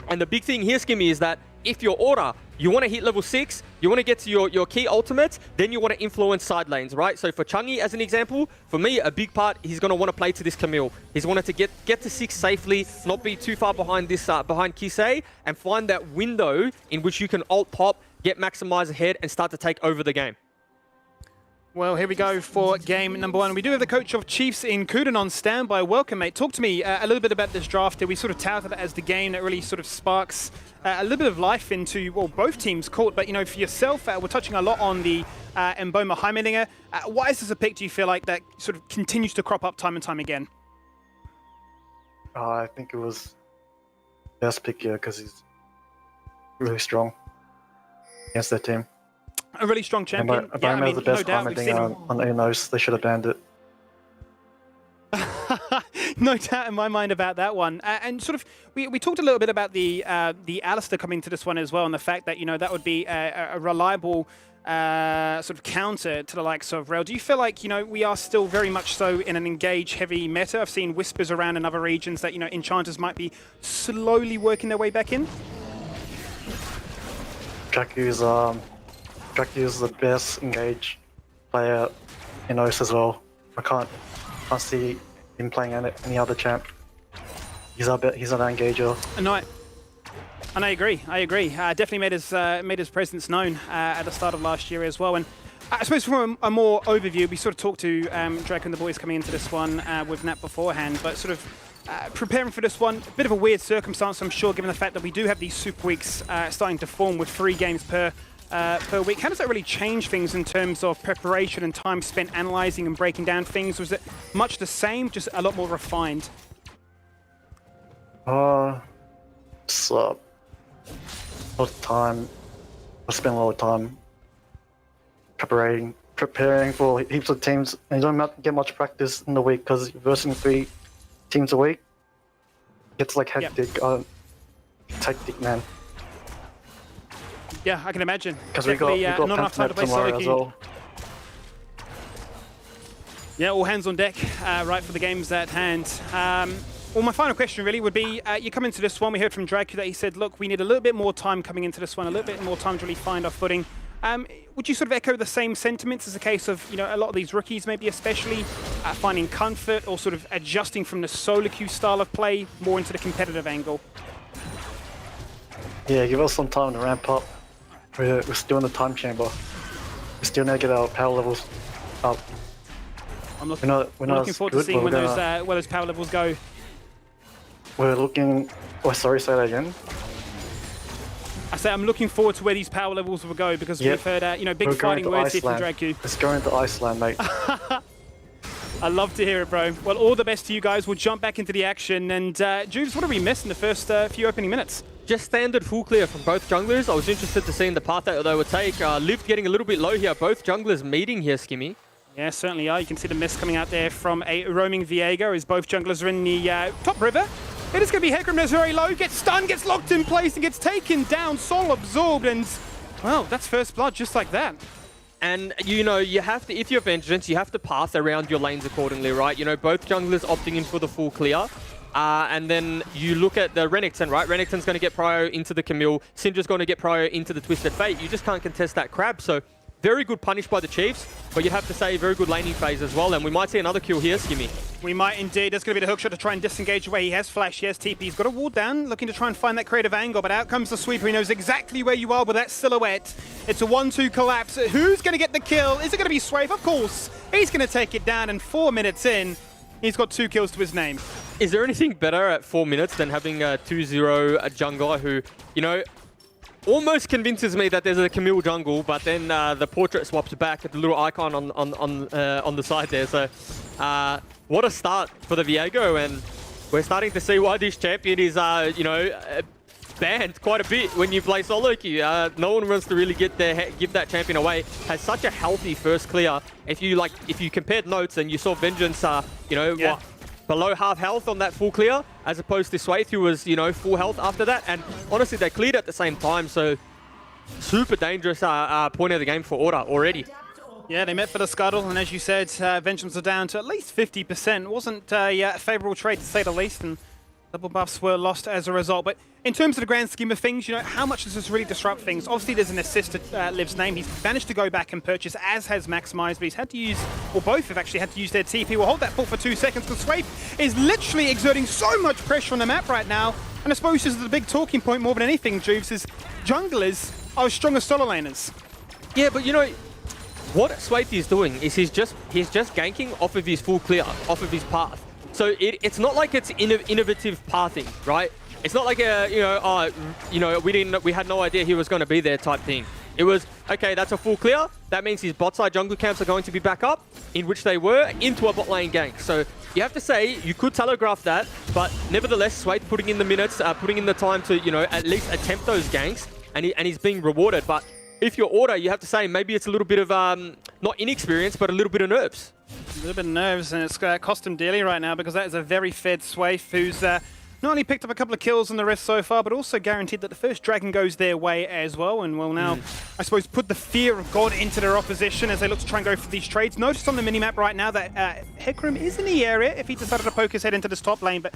the big thing here, Skimmy, is that if your order, you want to hit level 6, you want to get to your key ultimates, then you want to influence side lanes, right? So for Chungi, as an example, for me, a big part, he's going to want to play to this Camille. He's wanted to get to 6 safely, not be too far behind this behind Kisei, and find that window in which you can ult pop, get Maximize ahead, and start to take over the game. Well, here we go for game number 1. We do have the coach of Chiefs in Kuden on standby. Welcome, mate. Talk to me a little bit about this draft. We sort of touted it as the game that really sort of sparks a little bit of life into, well, both teams' court. But, you know, for yourself, we're touching a lot on the Mboma Heimerdinger. Why is this a pick, do you feel like, that sort of continues to crop up time and time again? I think it was the best pick here because he's really strong against their team. A really strong champion. Yeah, I mean, the best Heimerdinger on Unos. They should have banned it. No doubt in my mind about that one. And sort of, we talked a little bit about the Alistar coming to this one as well, and the fact that, you know, that would be a reliable sort of counter to the likes of Rel. Do you feel like, you know, we are still very much so in an engage-heavy meta? I've seen whispers around in other regions that, you know, enchanters might be slowly working their way back in. Dracu is the best engage player in OS as well. I can't see him playing any other champ. He's an engager. No, And I agree. Definitely made his presence known at the start of last year as well. And I suppose from a more overview, we sort of talked to Drake and the boys coming into this one with Nat beforehand, but sort of preparing for this one, a bit of a weird circumstance, I'm sure, given the fact that we do have these super weeks starting to form with 3 games per week. How does that really change things in terms of preparation and time spent analysing and breaking down things? Was it much the same, just a lot more refined? It's a lot of time. I spent a lot of time preparing for heaps of teams, and you don't get much practice in the week because you're versing 3 teams a week. It's like hectic. Yep. Hectic, man. Yeah, I can imagine. Because we got not enough time to play solo as well. Yeah, all hands on deck, right, for the games at hand. Well, my final question really would be, you come into this one, we heard from Draku that he said, look, we need a little bit more time coming into this one, a little bit more time to really find our footing. Would you sort of echo the same sentiments as a case of, you know, a lot of these rookies maybe especially finding comfort or sort of adjusting from the solo queue style of play more into the competitive angle? Yeah, give us some time to ramp up. We're still in the time chamber. We still need to get our power levels up. I'm looking forward to seeing where those power levels go. We're looking... Oh, sorry, say that again. I say I'm looking forward to where these power levels will go because we've heard, you know, big fighting words here from Draku. It's going to Iceland, mate. I love to hear it, bro. Well, all the best to you guys. We'll jump back into the action. And Juves, what did we miss in the first few opening minutes? Just standard full clear from both junglers. I was interested to see the path that they would take. Liv getting a little bit low here. Both junglers meeting here, Skimmy. Yeah, certainly are. You can see the mist coming out there from a roaming Viego as both junglers are in the top river. It is going to be Hecarim that's very low, gets stunned, gets locked in place and gets taken down, soul absorbed, and, well, that's first blood just like that. And, you know, you have to, if you're Vengeance, you have to path around your lanes accordingly, right? You know, both junglers opting in for the full clear. And then you look at the Renekton, right? Renekton's going to get prio into the Camille. Syndra's going to get prio into the Twisted Fate. You just can't contest that crab. So, very good punish by the Chiefs, but you'd have to say very good laning phase as well. And we might see another kill here, Skimmy. We might indeed. There's going to be the hookshot to try and disengage away. He has flash, he has TP. He's got a ward down, looking to try and find that creative angle, but out comes the sweeper. He knows exactly where you are with that silhouette. It's a 1-2 collapse. Who's going to get the kill? Is it going to be Swave? Of course. He's going to take it down, and 4 minutes in, he's got 2 kills to his name. Is there anything better at 4 minutes than having a 2-0 jungler who, you know, almost convinces me that there's a Camille jungle, but then the portrait swaps back at the little icon on the side there. So what a start for the Viego, and we're starting to see why this champion is, you know, banned quite a bit when you play solo queue. No one wants to really give that champion away. Has such a healthy first clear. If you compared notes and you saw Vengeance, you know, what, below half health on that full clear, as opposed to Swathe, who was, you know, full health after that. And honestly, they cleared at the same time, so super dangerous point of the game for Order already. Yeah, they met for the scuttle, and as you said, Vengeance are down to at least 50%. Wasn't a favourable trade, to say the least, and double buffs were lost as a result. But in terms of the grand scheme of things, you know, how much does this really disrupt things? Obviously, there's an assist to Liv's name. He's managed to go back and purchase, as has Maximize, but he's had to use, or both have actually had to use their TP. We'll hold that pull for 2 seconds, because Swave is literally exerting so much pressure on the map right now. And I suppose this is the big talking point more than anything, Juves, is junglers are as strong as solo laners. Yeah, but you know, what Swathe is doing is he's just ganking off of his full clear, off of his path. So it's not like it's innovative pathing, right? It's not like a, we had no idea he was going to be there type thing. It was, okay, that's a full clear. That means his bot side jungle camps are going to be back up, in which they were, into a bot lane gank. So you have to say, you could telegraph that, but nevertheless, Swathe putting in the minutes, putting in the time to, you know, at least attempt those ganks, and he's being rewarded. But if you're Order, you have to say maybe it's a little bit of, not inexperience, but a little bit of nerves. A little bit of nerves, and it's cost him dearly right now, because that is a very fed Swathe who's not only picked up a couple of kills on the Rift so far, but also guaranteed that the first Dragon goes their way as well, and will now, I suppose, put the fear of God into their opposition as they look to try and go for these trades. Notice on the minimap right now that Hecarim is in the area if he decided to poke his head into this top lane, but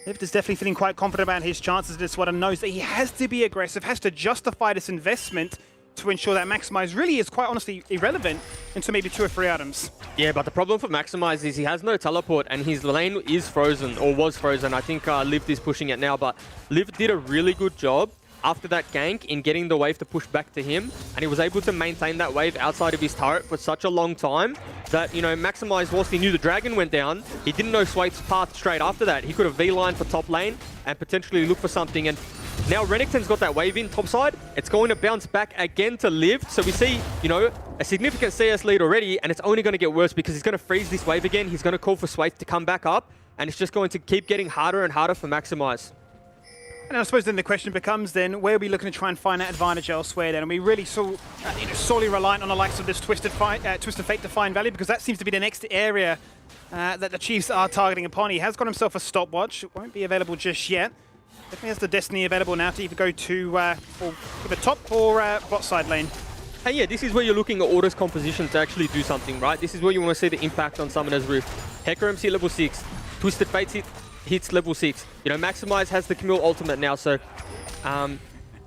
Lift is definitely feeling quite confident about his chances in this one and knows that he has to be aggressive, has to justify this investment to ensure that Maximize really is quite honestly irrelevant into maybe 2 or 3 items. Yeah, but the problem for Maximize is he has no teleport and his lane is frozen, or was frozen. I think Liv is pushing it now, but Liv did a really good job after that gank in getting the wave to push back to him, and he was able to maintain that wave outside of his turret for such a long time that, you know, Maximize, whilst he knew the dragon went down, he didn't know Swaith's path straight after that. He could have V-lined for top lane and potentially look for something, and now Renekton's got that wave in topside. It's going to bounce back again to Live, so we see, you know, a significant CS lead already, and it's only going to get worse because he's going to freeze this wave again. He's going to call for Swaith to come back up, and it's just going to keep getting harder and harder for Maximize. And I suppose then the question becomes then, where are we looking to try and find that advantage elsewhere then? And we really solely reliant on the likes of this Twisted Fate to find value, because that seems to be the next area that the Chiefs are targeting upon. He has got himself a stopwatch. It won't be available just yet. Definitely has the Destiny available now to either go to the top or bot side lane. And yeah, this is where you're looking at Order's composition to actually do something, right? This is where you want to see the impact on Summoner's Rift. Hecarim's hit level 6. Twisted Fate's hits level 6. You know, Maximize has the Camille ultimate now, so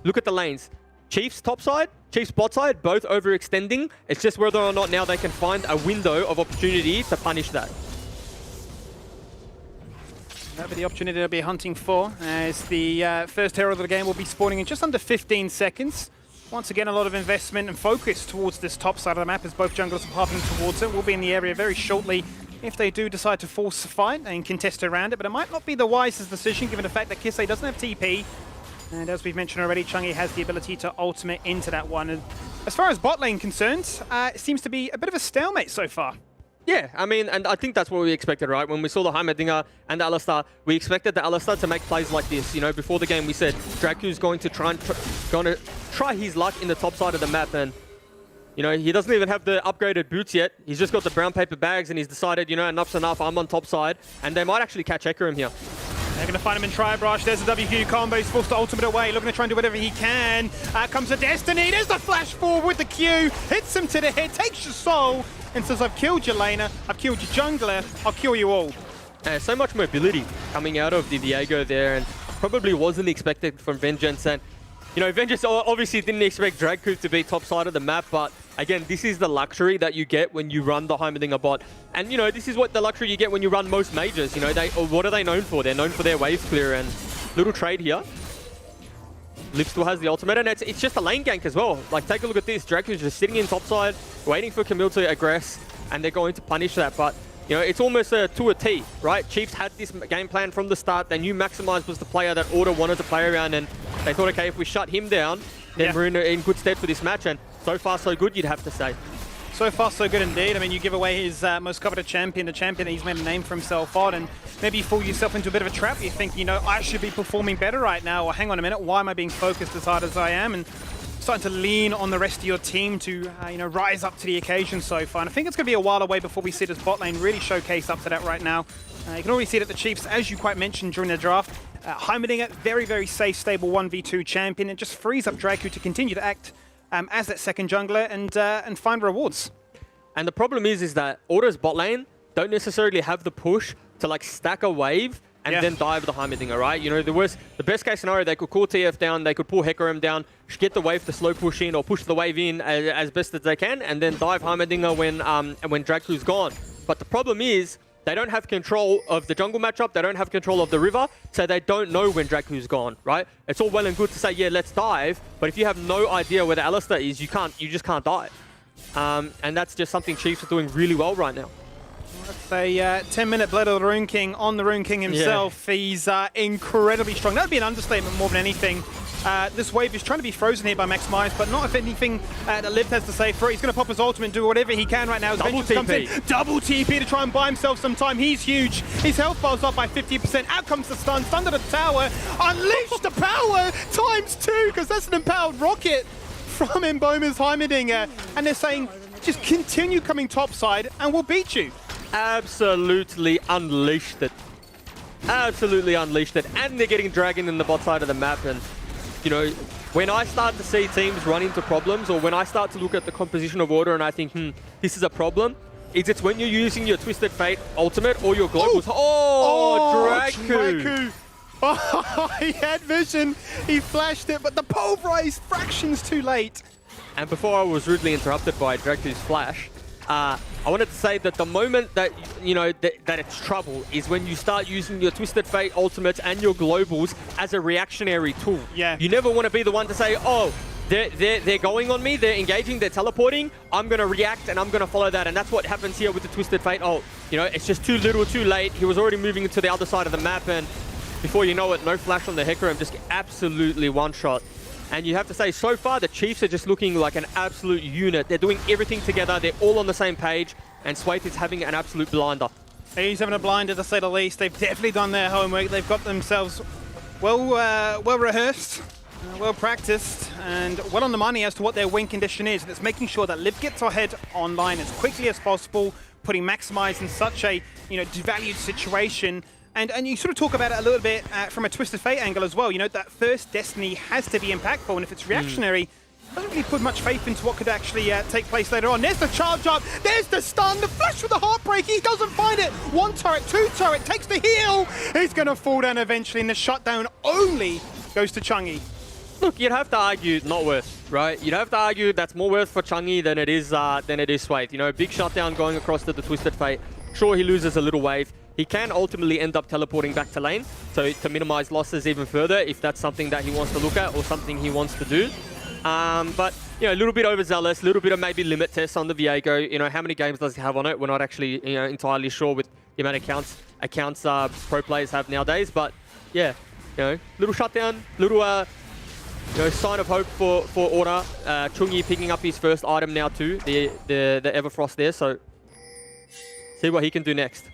look at the lanes. Chiefs top side, Chiefs bot side, both overextending. It's just whether or not now they can find a window of opportunity to punish that. That'll be the opportunity they'll be hunting for, as the first herald of the game will be spawning in just under 15 seconds. Once again, a lot of investment and focus towards this top side of the map as both junglers are pathing towards it. We'll be in the area very shortly if they do decide to force a fight and contest around it, but it might not be the wisest decision given the fact that Kisei doesn't have TP. And as we've mentioned already, Chungi has the ability to ultimate into that one. And as far as bot lane concerns, it seems to be a bit of a stalemate so far. Yeah, I mean, and I think that's what we expected, right? When we saw the Heimerdinger and the Alistar, we expected the Alistar to make plays like this. You know, before the game we said Draku's going to try his luck in the top side of the map, and you know, he doesn't even have the upgraded boots yet. He's just got the brown paper bags, and he's decided, you know, enough's enough, I'm on top side, and they might actually catch Hecarim here. They're going to find him in Tri-Brush. There's the WQ combo. He's forced to ultimate away, looking to try and do whatever he can. Out comes the Destiny. There's the flash forward with the Q. Hits him to the head, takes your soul, and says, I've killed your laner, I've killed your jungler, I'll kill you all. So much mobility coming out of the Diego there, and probably wasn't expected from Vengeance. And, you know, Vengeance obviously didn't expect Dragcoop to be top side of the map, but again, this is the luxury that you get when you run the Heimerdinger bot. And, you know, this is what the luxury you get when you run most majors. You know, what are they known for? They're known for their wave clear, and little trade here. Liv still has the ultimate, and it's just a lane gank as well. Like, take a look at this. Draku's just sitting in topside, waiting for Camille to aggress, and they're going to punish that. But, you know, it's almost to a T, right? Chiefs had this game plan from the start. They knew Maximize was the player that Order wanted to play around, and they thought, okay, if we shut him down, then we're in good stead for this match. And so far, so good, you'd have to say. So far, so good indeed. I mean, you give away his most coveted champion, the champion that he's made a name for himself on, and maybe you fool yourself into a bit of a trap. You think, you know, I should be performing better right now, or hang on a minute, why am I being focused as hard as I am? And starting to lean on the rest of your team to, you know, rise up to the occasion so far. And I think it's going to be a while away before we see this bot lane really showcase up to that right now. You can already see that the Chiefs, as you quite mentioned during the draft, Heimerdinger, very, very safe, stable 1v2 champion, and just frees up Draku to continue to act as that second jungler and find rewards. And the problem is that Order's bot lane don't necessarily have the push to like stack a wave and then dive the Heimerdinger, right? You know, the best case scenario, they could call TF down, they could pull Hecarim down, get the wave to slow push in or push the wave in as best as they can, and then dive Heimerdinger when Draku's gone. But the problem is, they don't have control of the jungle matchup, they don't have control of the river, so they don't know when Draku's gone, right? It's all well and good to say, yeah, let's dive, but if you have no idea where the Alistar is, you just can't dive. And that's just something Chiefs are doing really well right now. That's a 10-minute Blade of the Rune King on the Rune King himself. Yeah. He's incredibly strong. That would be an understatement more than anything. This wave is trying to be frozen here by Maximize, but not if anything that Liv has to say for it. He's going to pop his ultimate and do whatever he can right now. Double TP. Double TP to try and buy himself some time. He's huge. His health bar's up by 50%. Out comes the stun. Stun to the tower. Unleash the power ×2, because that's an empowered rocket from Mboma's Heimerdinger. And they're saying, just continue coming topside and we'll beat you. Absolutely unleashed it. Absolutely unleashed it. And they're getting Dragon in the bot side of the map. And, you know, when I start to see teams run into problems, or when I start to look at the composition of Order and I think, this is a problem, it's when you're using your Twisted Fate ultimate or your globals. Draku! Oh, he had vision. He flashed it, but the pulverized fractions too late. And before I was rudely interrupted by Draku's flash, I wanted to say that the moment that, you know, that it's trouble is when you start using your Twisted Fate ultimates and your globals as a reactionary tool. Yeah. You never want to be the one to say, oh, they're going on me, they're engaging, they're teleporting, I'm going to react and I'm going to follow that. And that's what happens here with the Twisted Fate ult. You know, it's just too little, too late. He was already moving to the other side of the map, and before you know it, no flash on the Hecarim, just absolutely one-shot. And you have to say, so far, the Chiefs are just looking like an absolute unit. They're doing everything together. They're all on the same page. And Swaith is having an absolute blinder. He's having a blinder, to say the least. They've definitely done their homework. They've got themselves well rehearsed, well practiced, and well on the money as to what their win condition is. And it's making sure that Liv gets ahead online as quickly as possible, putting Maximize in such a devalued situation. And you sort of talk about it a little bit from a Twisted Fate angle as well. You know, that first Destiny has to be impactful, and if it's reactionary, doesn't really put much faith into what could actually take place later on. There's the charge up, there's the stun, the flash with the heartbreak, he doesn't find it. 1 turret, 2 turret, takes the heal. He's going to fall down eventually, and the shutdown only goes to Chungy. Look, you'd have to argue not worth, right? You'd have to argue that's more worth for Chungy than it is Swaith. You know, big shutdown going across to the Twisted Fate. Sure, he loses a little wave. He can ultimately end up teleporting back to lane, so to minimize losses even further, if that's something that he wants to look at or something he wants to do. But, you know, a little bit overzealous, a little bit of maybe limit tests on the Viego. You know, how many games does he have on it? We're not actually, entirely sure with the amount of accounts pro players have nowadays. But, yeah, little shutdown, little, sign of hope for Order. Chungy picking up his first item now too, the Everfrost there, so see what he can do next.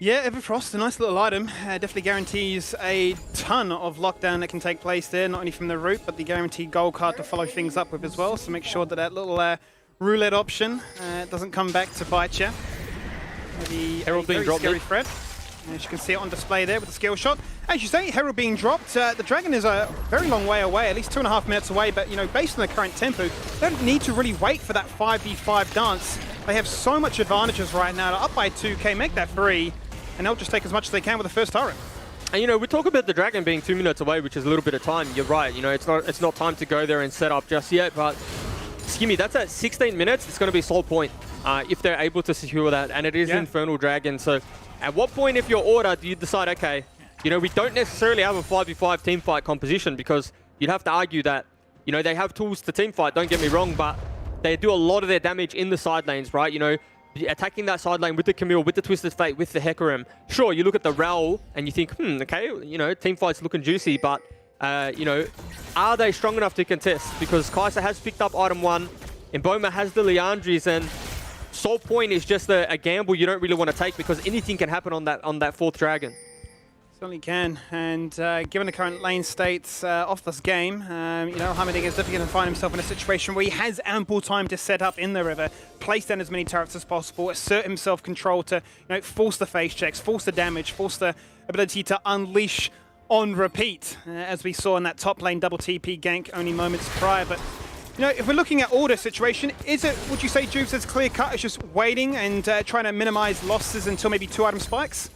Yeah, Everfrost, a nice little item. Definitely guarantees a ton of lockdown that can take place there, not only from the root, but the guaranteed gold card to follow things up with as well. So make sure that that little roulette option doesn't come back to bite you. Herald being dropped. Scary threat. As you can see it on display there with the skill shot. As you say, Herald being dropped. The Dragon is a very long way away, at least 2.5 minutes away. But, based on the current tempo, they don't need to really wait for that 5v5 dance. They have so much advantages right now. They're up by 2k, make that 3. And they'll just take as much as they can with the first turret. And we talk about the Dragon being 2 minutes away, which is a little bit of time. You're right. It's not time to go there and set up just yet. But Skimmy, that's at 16 minutes. It's going to be sole point if they're able to secure that. And it is Infernal Dragon. So at what point, if you're Order, do you decide, okay, we don't necessarily have a 5v5 team fight composition, because you'd have to argue that, they have tools to team fight, don't get me wrong, but they do a lot of their damage in the side lanes, right? Attacking that side lane with the Camille, with the Twisted Fate, with the Hecarim. Sure, you look at the Rel and you think, okay, team fight's looking juicy, but, are they strong enough to contest? Because Kai'Sa has picked up item 1, Emboma has the Liandry's, and Soul Point is just a gamble you don't really want to take, because anything can happen on that 4th Dragon. Certainly can, and given the current lane states of this game, Hamiding is definitely going to find himself in a situation where he has ample time to set up in the river, place down as many turrets as possible, assert himself control to force the phase checks, force the damage, force the ability to unleash on repeat, as we saw in that top lane double TP gank only moments prior. But if we're looking at Order situation, would you say Juves is clear cut, is just waiting and trying to minimize losses until maybe 2 item spikes?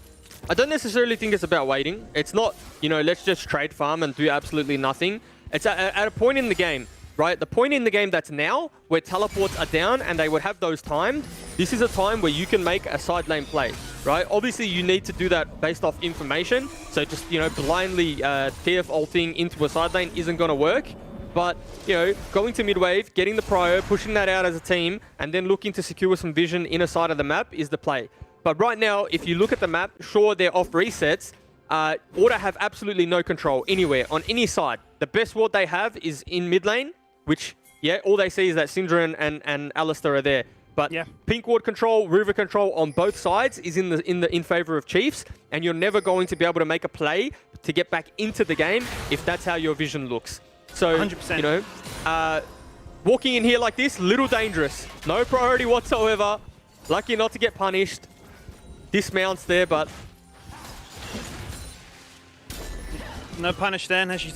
I don't necessarily think it's about waiting. It's not, let's just trade farm and do absolutely nothing. It's at a point in the game, right? The point in the game that's now, where teleports are down and they would have those timed, this is a time where you can make a side lane play, right? Obviously, you need to do that based off information. So just, blindly TF ulting into a side lane isn't going to work. But, going to mid-wave, getting the prio, pushing that out as a team, and then looking to secure some vision in a side of the map is the play. But right now, if you look at the map, sure, they're off resets. Order have absolutely no control anywhere, on any side. The best ward they have is in mid lane, which, all they see is that Syndra and Alistar are there. But pink ward control, river control on both sides is in favor of Chiefs, and you're never going to be able to make a play to get back into the game if that's how your vision looks. So, 100%. Walking in here like this, little dangerous. No priority whatsoever. Lucky not to get punished. Dismounts there, but No punish then, as you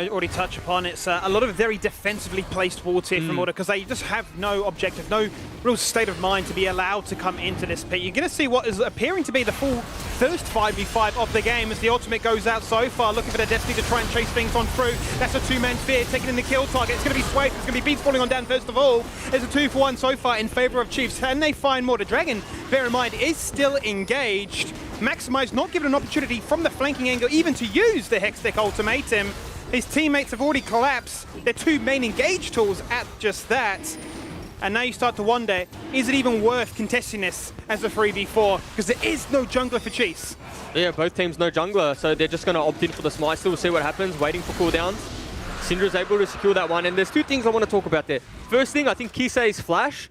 already touched upon. It's a lot of very defensively placed wards here from Order because they just have no objective, no real state of mind to be allowed to come into this pit. You're going to see what is appearing to be the full first 5v5 of the game as the ultimate goes out so far, looking for their destiny to try and chase things on through. That's a two-man fear, taking in the kill target. It's going to be Swave, it's going to be Beats falling on down first of all. There's a 2-for-1 so far in favor of Chiefs. Can they find more? The Dragon, bear in mind, is still engaged. Maximize not given an opportunity from the flanking angle even to use the Hextech ultimatum. His teammates have already collapsed their two main engage tools at just that. And now you start to wonder, is it even worth contesting this as a 3v4? Because there is no jungler for Chiefs. Yeah, both teams no jungler, so they're just going to opt in for the smite. Still, we'll see what happens, waiting for cooldowns. Syndra's able to secure that one, and there's two things I want to talk about there. First thing, I think Kisei's flash,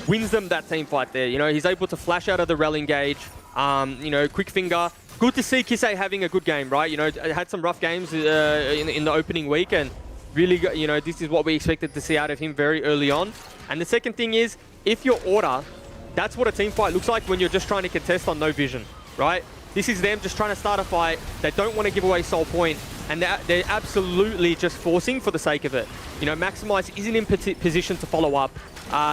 wins them that team fight there. He's able to flash out of the rel engage. Quick finger. Good to see Kisei having a good game, right? Had some rough games in the opening week, and really, this is what we expected to see out of him very early on. And the second thing is, if you're Order, that's what a team fight looks like when you're just trying to contest on no vision, right? This is them just trying to start a fight. They don't want to give away soul point, and they're absolutely just forcing for the sake of it. Maximize isn't in position to follow up.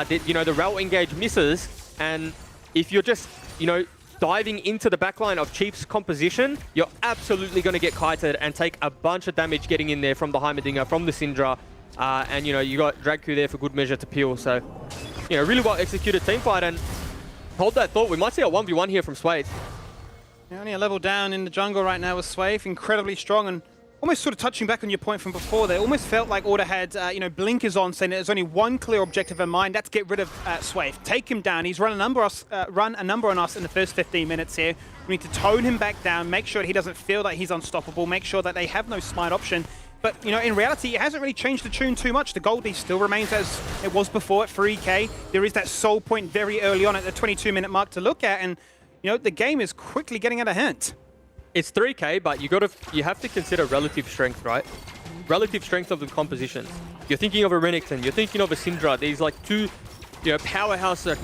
The rel engage misses, and if you're just, diving into the backline of Chiefs composition, you're absolutely going to get kited and take a bunch of damage getting in there from the Heimerdinger, from the Syndra, and you got Dragku there for good measure to peel. So, really well executed team fight, and hold that thought, we might see a 1v1 here from Swade. Yeah, only a level down in the jungle right now with Swave, incredibly strong, and almost sort of touching back on your point from before there, almost felt like Order had, blinkers on, saying that there's only one clear objective in mind, that's get rid of Swave. Take him down. He's run a number on us in the first 15 minutes here. We need to tone him back down, make sure that he doesn't feel that he's unstoppable, make sure that they have no smite option. But, in reality, it hasn't really changed the tune too much. The Goldie still remains as it was before at 3k. There is that soul point very early on at the 22-minute mark to look at, and, the game is quickly getting out of hand. It's 3k, but you have to consider relative strength, right? Relative strength of the composition. You're thinking of a Renekton, you're thinking of a Syndra. These like two, powerhouse like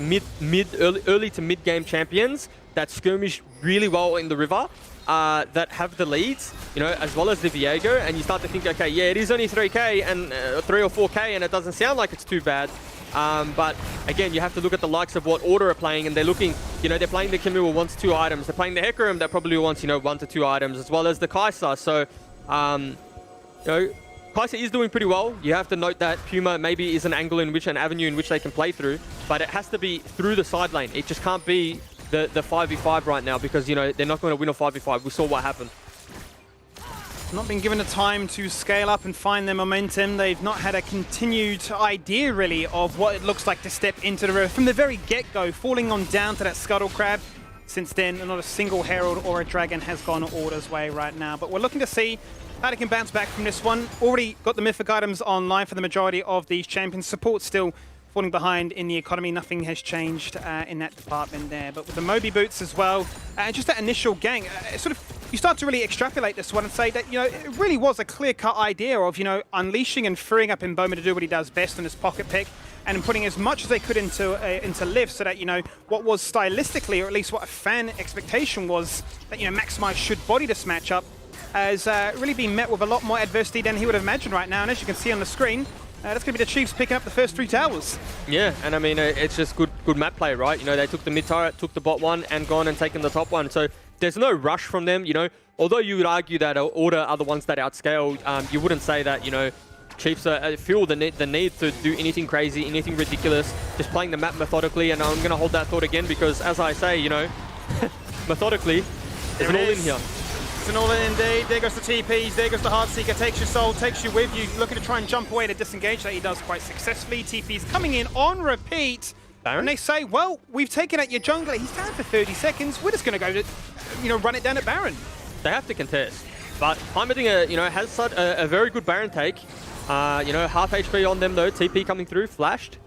early to mid game champions that skirmish really well in the river, that have the leads, as well as the Viego, and you start to think, okay, yeah, it is only 3k and 3 or 4k, and it doesn't sound like it's too bad. But again, you have to look at the likes of what Order are playing, and they're looking, they're playing the Kimura 1 to 2 items. They're playing the Hecarim that probably wants, 1 to 2 items, as well as the Kai'Sa. So, Kai'Sa is doing pretty well. You have to note that Puma maybe is an avenue in which they can play through, but it has to be through the side lane. It just can't be the 5v5 right now because, they're not going to win a 5v5. We saw what happened. Not been given the time to scale up and find their momentum. They've not had a continued idea, really, of what it looks like to step into the river. From the very get-go, falling on down to that Scuttle Crab. Since then, not a single Herald or a Dragon has gone Order's way right now. But we're looking to see how they can bounce back from this one. Already got the Mythic items online for the majority of these champions. Support still falling behind in the economy. Nothing has changed in that department there. But with the Moby boots as well, and just that initial gang, you start to really extrapolate this one and say that, it really was a clear-cut idea of, unleashing and freeing up Mboma to do what he does best on his pocket pick and putting as much as they could into Liv so that, what was stylistically, or at least what a fan expectation was, that, Maximize should body this matchup, has really been met with a lot more adversity than he would have imagined right now. And as you can see on the screen, that's going to be the Chiefs picking up the first 3 towers. Yeah, and I mean, it's just good map play, right? They took the mid turret, took the bot one, and gone and taken the top one. So there's no rush from them, Although you would argue that Order are the ones that outscale, you wouldn't say that, Chiefs feel the need to do anything crazy, anything ridiculous, just playing the map methodically. And I'm going to hold that thought again because, as I say, methodically, it's an all-in here. It's an all-in indeed. There goes the TPs, there goes the Heartseeker, takes your soul, takes you with you, looking to try and jump away to disengage. That he does quite successfully. TPs coming in on repeat. Baron? And they say, well, we've taken out your jungler. He's down for 30 seconds. We're just going to go to, run it down at Baron. They have to contest. But Heimerdinger, has such a very good Baron take. Half HP on them though. TP coming through, flashed.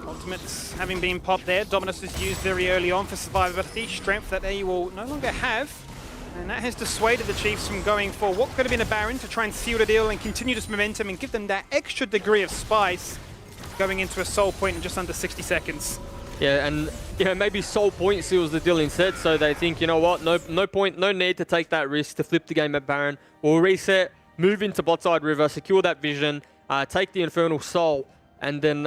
Ultimates having been popped there. Dominus is used very early on for survivability. Strength that they will no longer have. And that has dissuaded the Chiefs from going for what could have been a Baron to try and seal the deal and continue this momentum and give them that extra degree of spice going into a soul point in just under 60 seconds. Yeah, and maybe Soul point seals the deal instead, so they think, you know what, no point, no need to take that risk to flip the game at Baron. We'll reset, move into bot side river, secure that vision, take the Infernal Soul, and then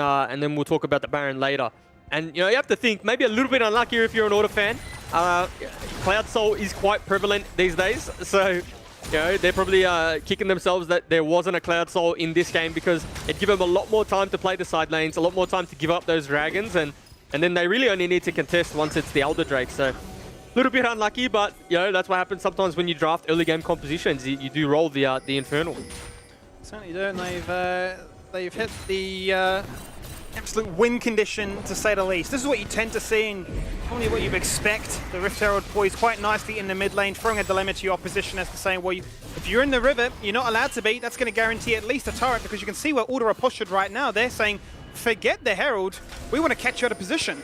we'll talk about the Baron later. And you have to think, maybe a little bit unlucky if you're an Order fan. Cloud Soul is quite prevalent these days, so they're probably kicking themselves that there wasn't a Cloud Soul in this game, because it'd give them a lot more time to play the side lanes, a lot more time to give up those dragons, and then they really only need to contest once it's the Elder Drake. So a little bit unlucky, but that's what happens sometimes when you draft early game compositions. You do roll the Infernal. Certainly do, and they've hit the absolute win condition, to say the least. This is what you tend to see, and probably what you'd expect. The Rift Herald poised quite nicely in the mid lane, throwing a dilemma to your opposition as to saying, well, if you're in the river, you're not allowed to be. That's going to guarantee at least a turret, because you can see where Order are postured right now. They're saying, forget the Herald, we want to catch you out of position.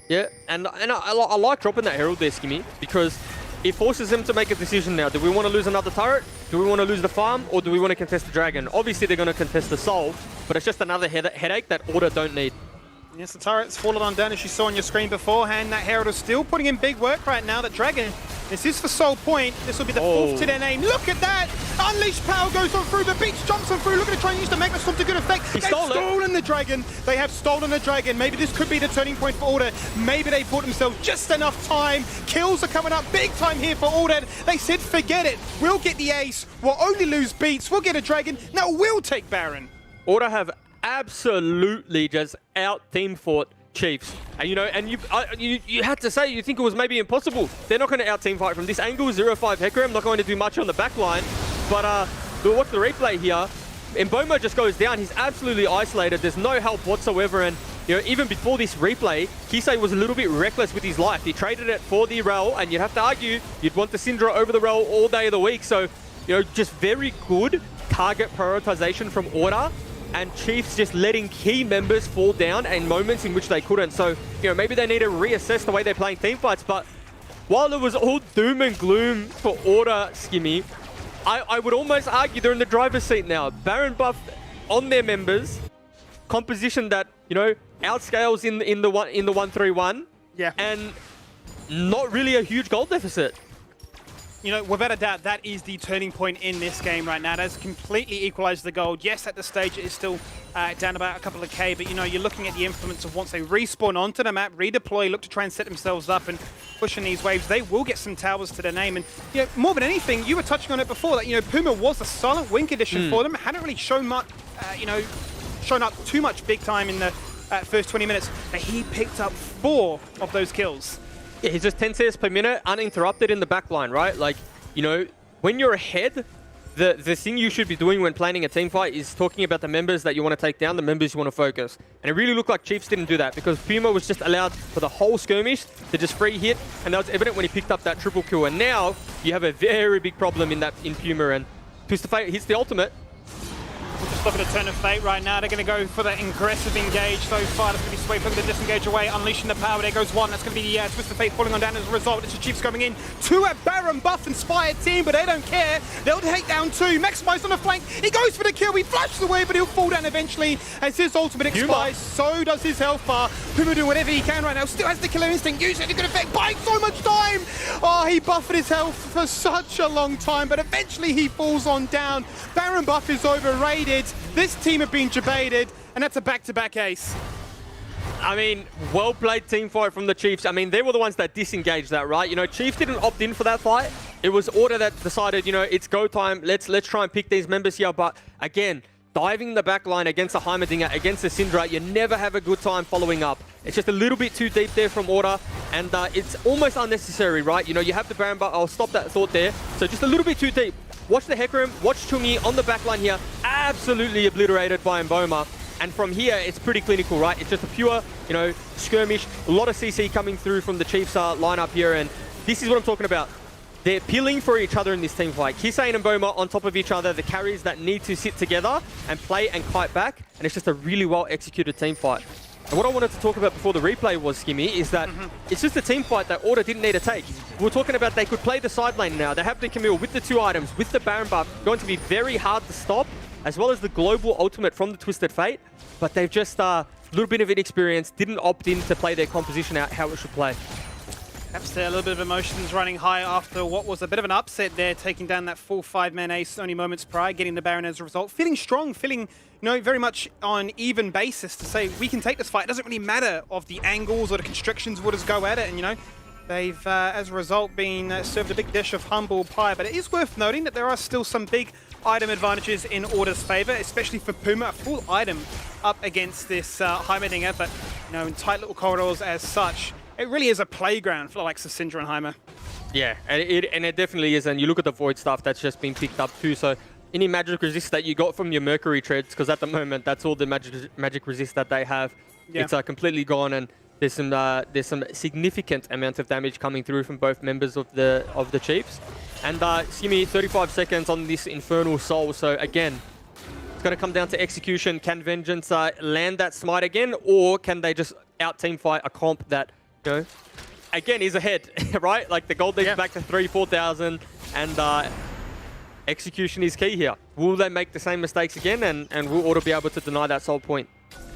Yeah, and I like dropping that Herald there, Skimmy, because it forces them to make a decision now. Do we want to lose another turret? Do we want to lose the farm? Or do we want to contest the dragon? Obviously, they're going to contest the soul, but it's just another headache that Order don't need. Yes, the turret's fallen on down, as you saw on your screen beforehand. That Herald is still putting in big work right now. That dragon, this is for Soul Point. This will be the fourth to their name. Look at that! Unleashed power goes on through. The beach jumps on through. Look at it, trying to use the Magma Storm to good effect. They've stolen the dragon. They have stolen the dragon. Maybe this could be the turning point for Order. Maybe they bought themselves just enough time. Kills are coming up big time here for Order. They said, forget it. We'll get the ace. We'll only lose beats. We'll get a dragon. Now we'll take Baron. Order have absolutely just out-team fought Chiefs. And you had to say, you think it was maybe impossible. They're not going to out-team fight from this angle. 0-5 Hecarim, not going to do much on the back line. But watch the replay here. Mboma just goes down. He's absolutely isolated. There's no help whatsoever. And even before this replay, Kisei was a little bit reckless with his life. He traded it for the Rel, and you'd have to argue you'd want the Syndra over the Rel all day of the week. So, just very good target prioritization from Order. And Chiefs just letting key members fall down in moments in which they couldn't. So, maybe they need to reassess the way they're playing team fights. But while it was all doom and gloom for Order, Skimmy, I would almost argue they're in the driver's seat now. Baron buff on their members, composition that, outscales in the 1-3-1. Yeah. And not really a huge goal deficit. Without a doubt, that is the turning point in this game right now. That's completely equalized the gold. Yes, at the stage, it is still down about a couple of K, but, you're looking at the influence of once they respawn onto the map, redeploy, look to try and set themselves up and push in these waves, they will get some towers to their name. And, more than anything, you were touching on it before, that, Puma was a silent win condition for them. Hadn't really shown much, shown up too much big time in the first 20 minutes, but he picked up 4 of those kills. Yeah, he's just 10 CS per minute, uninterrupted in the back line, right? Like, when you're ahead, the thing you should be doing when planning a team fight is talking about the members that you want to take down, the members you want to focus. And it really looked like Chiefs didn't do that, because Puma was just allowed for the whole skirmish to just free hit, and that was evident when he picked up that triple kill. And now, you have a very big problem in Puma, and Twist of Fate hits the ultimate. We'll just look at a turn of fate right now. They're going to go for the aggressive engage so far. That's going to be Sway looking to disengage away, unleashing the power. There goes one. That's going to be the Twist of Fate falling on down as a result. It's the Chiefs coming in. 2 at Baron buff inspired team, but they don't care. They'll take down 2. Maximize on the flank. He goes for the kill. He flashes away, but he'll fall down eventually as his ultimate expires. So does his health bar. Puma doing whatever he can right now. Still has the killer instinct. Using it to good effect. Buying so much time. Oh, he buffered his health for such a long time, but eventually he falls on down. Baron buff is overrated. This team have been debated, and that's a back-to-back ace. I mean, well-played team fight from the Chiefs. I mean, they were the ones that disengaged that, right? Chiefs didn't opt in for that fight. It was Order that decided, it's go time. Let's try and pick these members here. But again, diving the back line against a Heimerdinger, against a Syndra, you never have a good time following up. It's just a little bit too deep there from Order, and it's almost unnecessary, right? You have the Baron, but I'll stop that thought there. So just a little bit too deep. Watch the Hecarim, watch Chungi on the backline here, absolutely obliterated by Mboma. And from here, it's pretty clinical, right? It's just a pure, skirmish. A lot of CC coming through from the Chiefs lineup here, and this is what I'm talking about. They're peeling for each other in this team fight. Kisei and Mboma on top of each other, the carries that need to sit together and play and kite back, and it's just a really well-executed team fight. And what I wanted to talk about before the replay was, Skimmy, is that it's just a team fight that Order didn't need to take. We were talking about they could play the side lane now. They have the Camille with the 2 items, with the Baron buff, going to be very hard to stop, as well as the global ultimate from the Twisted Fate. But they've just little bit of inexperience, didn't opt in to play their composition out how it should play. Perhaps there a little bit of emotions running high after what was a bit of an upset there, taking down that full 5-man ace only moments prior, getting the Baron as a result. Feeling strong, feeling very much on even basis to say we can take this fight. It doesn't really matter of the angles or the constrictions, we'll just go at it. And they've, as a result, been served a big dish of humble pie. But it is worth noting that there are still some big item advantages in Order's favor, especially for Puma, a full item up against this Heimerdinger. But in tight little corridors as such, it really is a playground for the likes of Syndra and Heimer. Yeah, and it definitely is. And you look at the Void stuff that's just been picked up too. So any magic resist that you got from your Mercury treads, because at the moment that's all the magic resist that they have, it's completely gone. And there's some significant amount of damage coming through from both members of the Chiefs. And Skimmy, 35 seconds on this Infernal Soul. So again, it's going to come down to execution. Can Vengeance land that smite again, or can they just out team fight a comp that again is ahead, right? Like the gold leads back to 3,000-4,000, and execution is key here. Will they make the same mistakes again, and will Order be able to deny that soul point?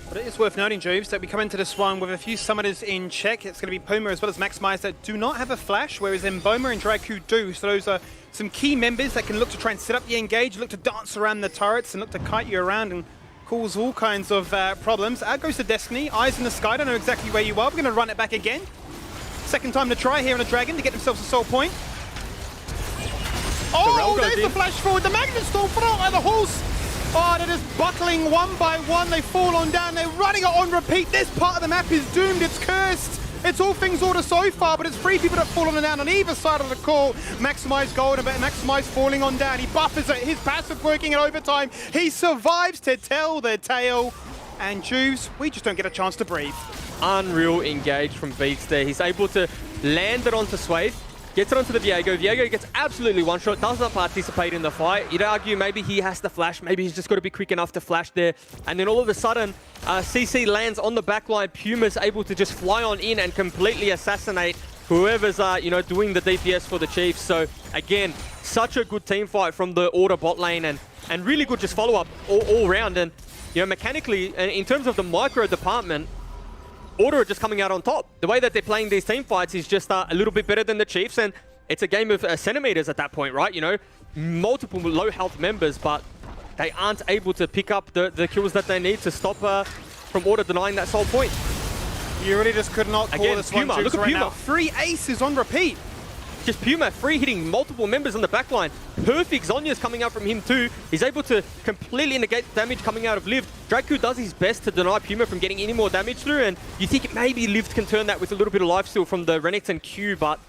But it is worth noting, Juves, that we come into this one with a few summoners in check. It's going to be Puma as well as Maximize that do not have a flash, whereas Emboma and Draku do. So those are some key members that can look to try and set up the engage, look to dance around the turrets, and look to kite you around and cause all kinds of problems. Out goes to Destiny, eyes in the sky, don't know exactly where you are. We're going to run it back again. Second time to try here on a Dragon to get themselves a soul point. Oh, there's the flash forward. The Magnet Storm thrown by the horse. Oh, they're just buckling one by one. They fall on down. They're running it on repeat. This part of the map is doomed. It's cursed. It's all things Order so far, but it's 3 people that fall on and down on either side of the call. Maximize Golden, but Maximize falling on down. He buffers it. His passive working in overtime. He survives to tell the tale. And Juves, we just don't get a chance to breathe. Unreal engage from Beats there. He's able to land it onto Swathe. Gets it onto the Viego. Viego gets absolutely one-shot, does not participate in the fight. You'd argue maybe he has to flash. Maybe he's just got to be quick enough to flash there. And then all of a sudden, CC lands on the backline. Puma's able to just fly on in and completely assassinate whoever's doing the DPS for the Chiefs. So again, such a good team fight from the Order bot lane, and really good just follow-up all round. And mechanically, in terms of the micro department, Order are just coming out on top. The way that they're playing these team fights is just a little bit better than the Chiefs, and it's a game of centimeters at that point, right? Multiple low health members, but they aren't able to pick up the kills that they need to stop from Order denying that soul point. You really just could not call this Puma, one, look at right Puma. now. 3 aces on repeat. Just Puma free hitting multiple members on the backline. Perfect Zonya's coming out from him too. He's able to completely negate the damage coming out of Lift. Draku does his best to deny Puma from getting any more damage through, and you think maybe Lift can turn that with a little bit of lifesteal from the Renekton Q, but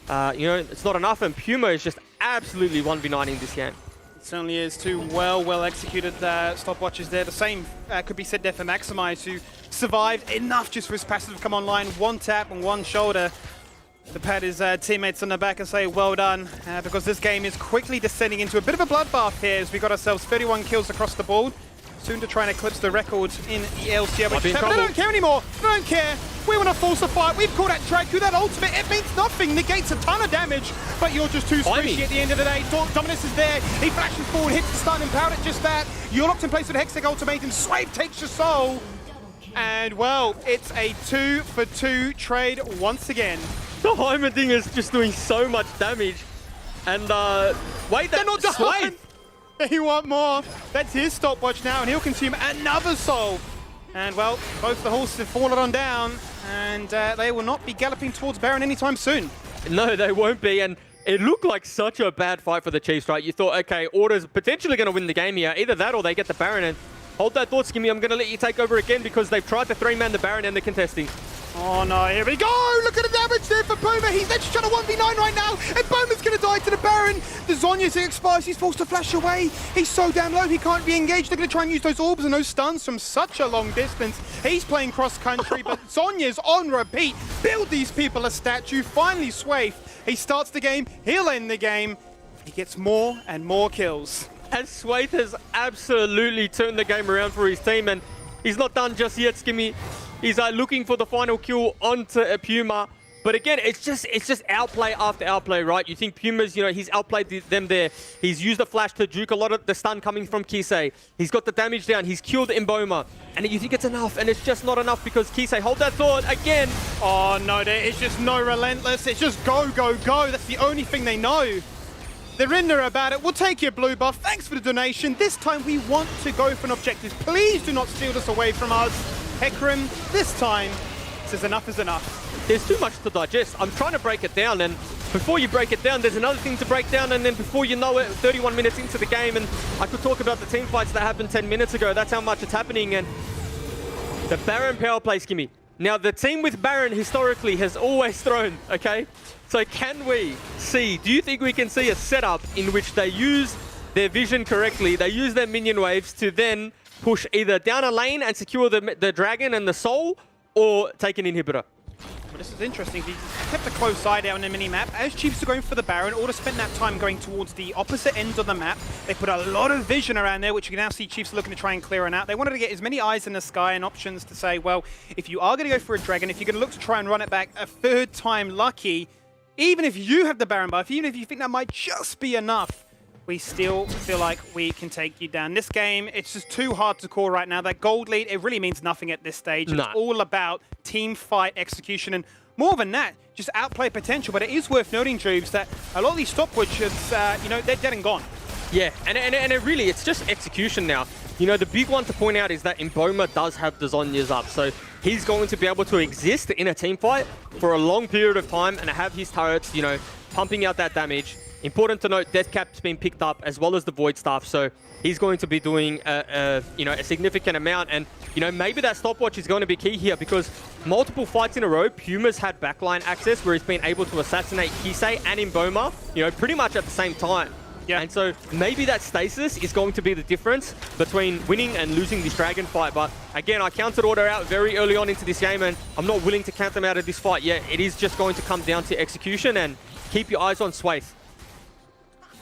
it's not enough, and Puma is just absolutely 1v9 this game. It certainly is. Two well executed stopwatches there. The same could be said there for Maximize, who survived enough just for his passive to come online. One tap and one shoulder to pat his teammates on the back and say well done, because this game is quickly descending into a bit of a bloodbath here as we got ourselves 31 kills across the board. Soon to try and eclipse the record in the LCO. But they don't care anymore. They don't care. We want to force a fight. We've called out Draku. That ultimate, it means nothing. Negates a ton of damage, but you're just too squishy at the end of the day. Dominus is there. He flashes forward, hits the stun, and powered it just that. You're locked in place with Hextech ultimatum. Swave takes your soul. And, well, it's a 2-for-2 trade once again. The Heimerdinger's just doing so much damage. And, wait, they're not done! They want more. That's his stopwatch now, and he'll consume another soul. And, well, both the horses have fallen on down, and they will not be galloping towards Baron anytime soon. No, they won't be, and it looked like such a bad fight for the Chiefs, right? You thought, okay, Order's potentially going to win the game here. Either that or they get the Baron, and hold that thought, Skimmy. I'm going to let you take over again because they've tried to 3-man the Baron and they're contesting. Oh no, here we go! Look at the damage there for Puma. He's actually trying to 1v9 right now, and Puma's going to die to the Baron. The Zonya's expires. He's forced to flash away. He's so damn low, he can't re-engage. They're going to try and use those orbs and those stuns from such a long distance. He's playing cross-country, but Zonya's on repeat. Build these people a statue. Finally, Swave. He starts the game. He'll end the game. He gets more and more kills. And Swathe has absolutely turned the game around for his team, and he's not done just yet, Skimmy. He's looking for the final kill onto Puma, But again, it's just outplay after outplay, right? You think Puma's, he's outplayed them there. He's used the flash to juke a lot of the stun coming from Kisei. He's got the damage down. He's killed Mboma. And you think it's enough, and it's just not enough because Kisei, hold that thought again. Oh no, there is just no relentless. It's just go, go, go. That's the only thing they know. They're in there about it. We'll take your blue buff. Thanks for the donation. This time we want to go for an objective. Please do not steal this away from us. Hecarim, this time, says enough is enough. There's too much to digest. I'm trying to break it down, and before you break it down, there's another thing to break down, and then before you know it, 31 minutes into the game, and I could talk about the team fights that happened 10 minutes ago. That's how much it's happening, and the Baron power play, Skimmy. Now, the team with Baron historically has always thrown, okay? So can we see, do you think we can see a setup in which they use their vision correctly, they use their minion waves to then push either down a lane and secure the dragon and the soul, or take an inhibitor? Well, this is interesting. He kept a close eye down the mini-map. As Chiefs are going for the Baron, Order spent that time going towards the opposite ends of the map. They put a lot of vision around there, which you can now see Chiefs are looking to try and clear it out. They wanted to get as many eyes in the sky and options to say, well, if you are going to go for a dragon, if you're going to look to try and run it back a third time lucky, even if you have the Baron buff, even if you think that might just be enough, we still feel like we can take you down. This game, it's just too hard to call right now. That gold lead, it really means nothing at this stage. It's all about team fight execution, and more than that, just outplay potential. But it is worth noting, Drews, that a lot of these stopwatches, they're dead and gone. Yeah, and it really, it's just execution now. The big one to point out is that Mboma does have the Zhonya's up, so he's going to be able to exist in a team fight for a long period of time and have his turrets, pumping out that damage. Important to note, Death Cap's been picked up as well as the Void Staff, so he's going to be doing a significant amount. And maybe that stopwatch is going to be key here because multiple fights in a row, Puma's had backline access where he's been able to assassinate Kisei and Mboma, pretty much at the same time. Yeah. And so maybe that stasis is going to be the difference between winning and losing this dragon fight. But again, I counted Order out very early on into this game, and I'm not willing to count them out of this fight yet. It is just going to come down to execution, and keep your eyes on Swaith.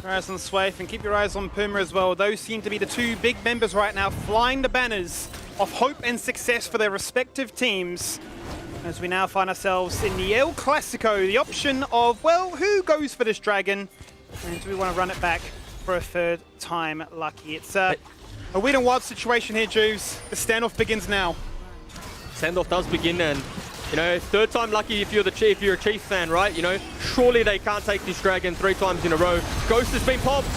Your eyes on Swaith, and keep your eyes on Puma as well. Those seem to be the two big members right now, flying the banners of hope and success for their respective teams. As we now find ourselves in the El Clasico, the option of, well, who goes for this dragon? And do we want to run it back for a third time lucky? It's a weird and wild situation here, Jews. The standoff begins now. Standoff does begin, and third time lucky if you're a Chief fan, right? Surely they can't take this dragon 3 times in a row. Ghost has been popped.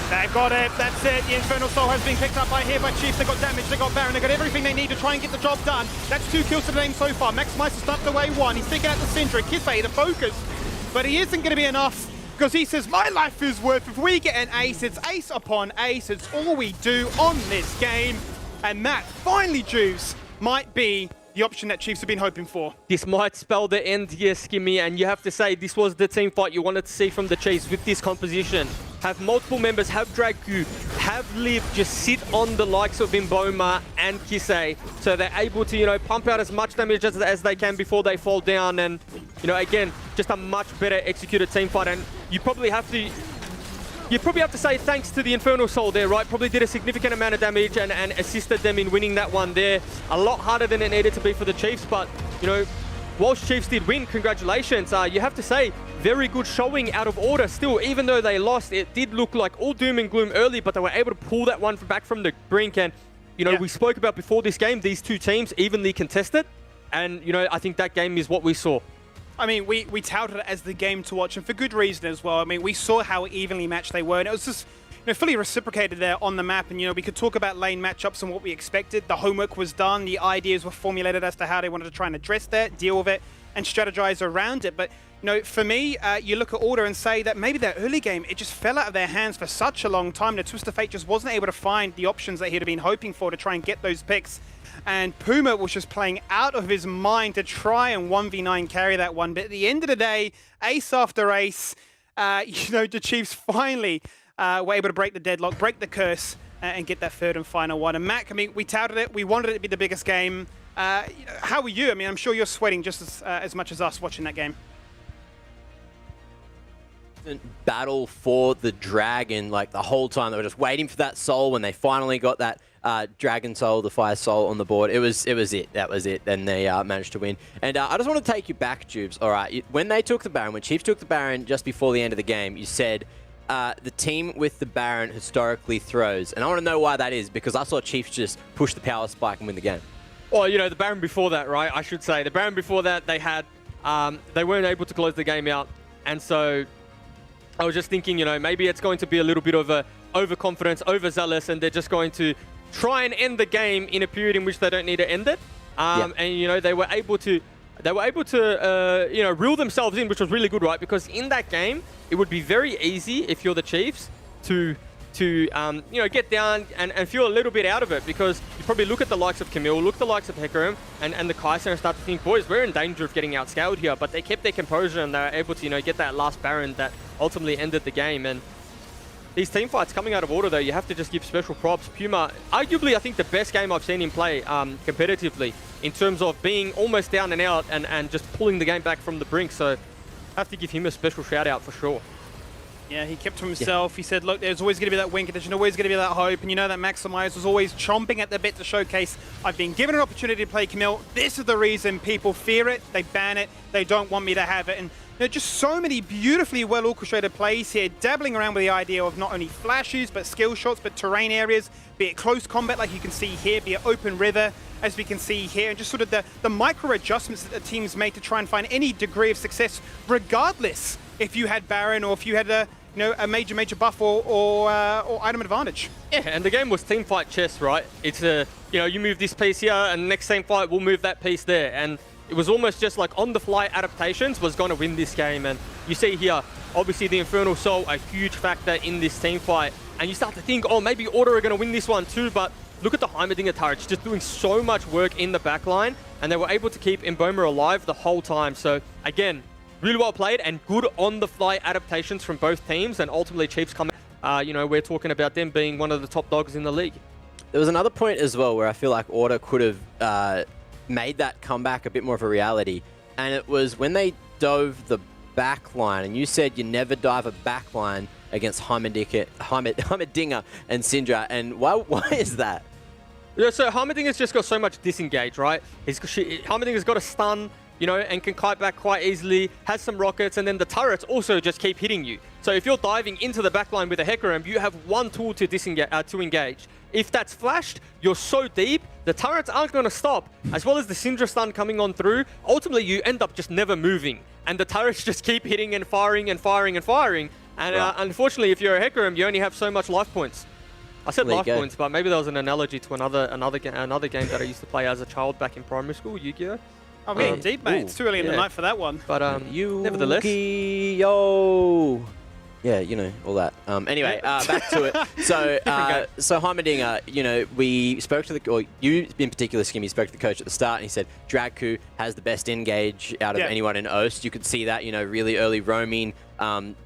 They've got it. That's it. The Infernal Soul has been picked up by Chiefs. They got damage. They got Baron. They got everything they need to try and get the job done. That's 2 kills to the name so far. Max Mice has stuffed away 1. He's taking out the Syndra. Kisei, the focus. But he isn't going to be enough. Because he says, my life is worth, if we get an ace, it's ace upon ace. It's all we do on this game. And that, finally, Juice, might be the option that Chiefs have been hoping for. This might spell the end here, Skimmy, and you have to say this was the team fight you wanted to see from the Chiefs with this composition. Have multiple members, have Dragu, have Liv just sit on the likes of Mboma and Kisei, so they're able to, pump out as much damage as they can before they fall down. And, again, just a much better executed team fight. And you probably have to say thanks to the Infernal Soul there, right? Probably did a significant amount of damage and assisted them in winning that one there. A lot harder than it needed to be for the Chiefs, but, whilst Chiefs did win, congratulations. You have to say, very good showing out of Order still. Even though they lost, it did look like all doom and gloom early, but they were able to pull that one back from the brink. And, we spoke about before this game, these two teams evenly contested. And, I think that game is what we saw. I mean, we touted it as the game to watch, and for good reason as well. I mean, we saw how evenly matched they were, and it was just fully reciprocated there on the map. And, we could talk about lane matchups and what we expected. The homework was done. The ideas were formulated as to how they wanted to try and address that, deal with it, and strategize around it. But, for me, you look at Order and say that maybe their early game, it just fell out of their hands for such a long time that Twist of Fate just wasn't able to find the options that he'd have been hoping for to try and get those picks. And Puma was just playing out of his mind to try and 1v9 carry that one. But at the end of the day, ace after ace, the Chiefs finally were able to break the deadlock, break the curse, and get that third and final one. And Mac, I mean, we touted it. We wanted it to be the biggest game. How were you? I mean, I'm sure you're sweating just as much as us watching that game. Battle for the dragon, like the whole time they were just waiting for that soul. When they finally got that Dragon Soul, the Fire Soul on the board. It was it. That was it. Then they managed to win. And I just want to take you back, Jubes. All right, when they took the Baron, when Chiefs took the Baron just before the end of the game, you said the team with the Baron historically throws. And I want to know why that is, because I saw Chiefs just push the power spike and win the game. Well, you know, the Baron before that, right? I should say. The Baron before that, they had... they weren't able to close the game out. And so I was just thinking, you know, maybe it's going to be a little bit of a overconfidence, overzealous, and they're just going to try and end the game in a period in which they don't need to end it. And, you know, they were able to, you know, reel themselves in, which was really good, right? Because in that game, it would be very easy if you're the Chiefs to you know, get down and feel a little bit out of it, because you probably look at the likes of Camille, look at the likes of Hecarim and the Kaiser and start to think, boys, we're in danger of getting outscaled here. But they kept their composure and they were able to, you know, get that last Baron that ultimately ended the game. And these team fights coming out of Order, though, you have to just give special props. Puma, arguably, I think the best game I've seen him play competitively in terms of being almost down and out and just pulling the game back from the brink. So I have to give him a special shout out for sure. Yeah, he kept to himself. He said, look, there's always going to be that win condition, always going to be that hope. And you know that Maximize was always chomping at the bit to showcase, I've been given an opportunity to play Camille. This is the reason people fear it. They ban it. They don't want me to have it. And you know, just so many beautifully well orchestrated plays here, dabbling around with the idea of not only flashes, but skill shots, but terrain areas, be it close combat like you can see here, be it open river, as we can see here, and just sort of the micro adjustments that the teams made to try and find any degree of success, regardless if you had Baron or if you had a major buff or item advantage. Yeah, and the game was team fight chess, right? It's you know, you move this piece here, and next team fight we'll move that piece there, and it was almost just like on the fly adaptations was going to win this game. And you see here, obviously the Infernal Soul a huge factor in this team fight, and you start to think, oh, maybe Order are going to win this one too. But look at the Heimerdinger turrets just doing so much work in the backline, and they were able to keep Emboma alive the whole time. So again, really well played and good on-the-fly adaptations from both teams, and ultimately Chiefs come out. You know, we're talking about them being one of the top dogs in the league. There was another point as well where I feel like Order could have made that comeback a bit more of a reality, and it was when they dove the backline, and you said you never dive a backline against Heimerdinger and Syndra, and why is that? Yeah, so Heimerdinger's just got so much disengage, right? Heimerdinger's got a stun, you know, and can kite back quite easily, has some rockets, and then the turrets also just keep hitting you. So if you're diving into the backline with a Hecarim, you have one tool to engage. If that's flashed, you're so deep, the turrets aren't going to stop, as well as the Syndra stun coming on through. Ultimately, you end up just never moving, and the turrets just keep hitting and firing and firing and firing. And unfortunately, if you're a Hecarim, you only have so much life points. I said life points, but maybe that was an analogy to another game that I used to play as a child back in primary school, Yu-Gi-Oh! Oh, yeah, indeed, mate. It's too early in the night for that one. But nevertheless. Yo. Yeah, you know, all that. Anyway, back to it. So, so Heimerdinger, you know, we spoke to or you in particular, Skimmy, spoke to the coach at the start, and he said Dragku has the best engage out of anyone in OST. You could see that, you know, really early roaming,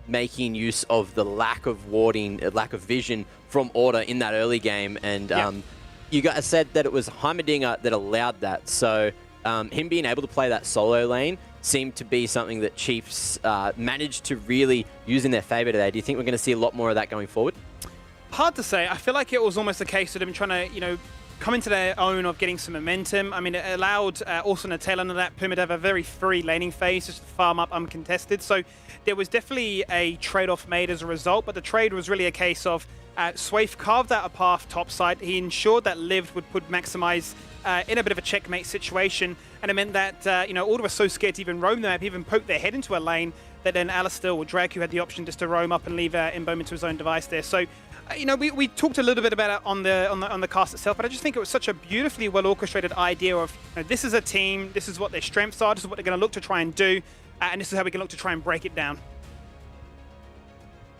making use of the lack of warding, lack of vision from Order in that early game. And you guys said that it was Heimerdinger that allowed that. So him being able to play that solo lane seemed to be something that Chiefs managed to really use in their favor today. Do you think we're going to see a lot more of that going forward? Hard to say. I feel like it was almost a case of them trying to, you know, come into their own of getting some momentum. I mean, it allowed also Nutella and that Puma to have a very free laning phase, just to farm up uncontested. So there was definitely a trade-off made as a result, but the trade was really a case of Swaif carved out a path topside. He ensured that Liv would put Maximize in a bit of a checkmate situation, and it meant that, you know, Order was so scared to even roam the map, even poke their head into a lane, that then Alistair or Drag, who had the option just to roam up and leave Emboma to his own device there. So, you know, we talked a little bit about it on the cast itself, but I just think it was such a beautifully well orchestrated idea of, you know, this is a team, this is what their strengths are, this is what they're going to look to try and do, and this is how we can look to try and break it down.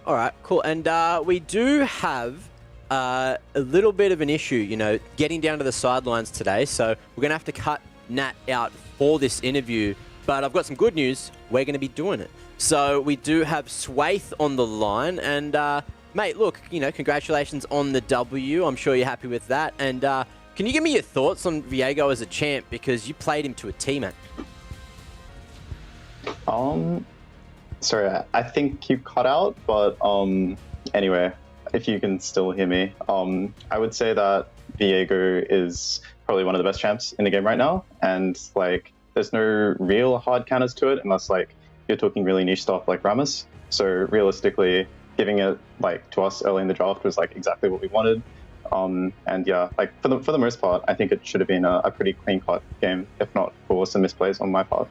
All right, cool. And we do have a little bit of an issue, you know, getting down to the sidelines today. So we're going to have to cut Nat out for this interview. But I've got some good news. We're going to be doing it. So we do have Swaith on the line. And, mate, look, you know, congratulations on the W. I'm sure you're happy with that. And can you give me your thoughts on Viego as a champ? Because you played him to a T, mate. Sorry, I think you cut out, but anyway, if you can still hear me, I would say that Viego is probably one of the best champs in the game right now, and like there's no real hard counters to it unless like you're talking really niche stuff like Rammus. So realistically, giving it like to us early in the draft was like exactly what we wanted. And yeah, like for the most part, I think it should have been a pretty clean-cut game, if not for some misplays on my part.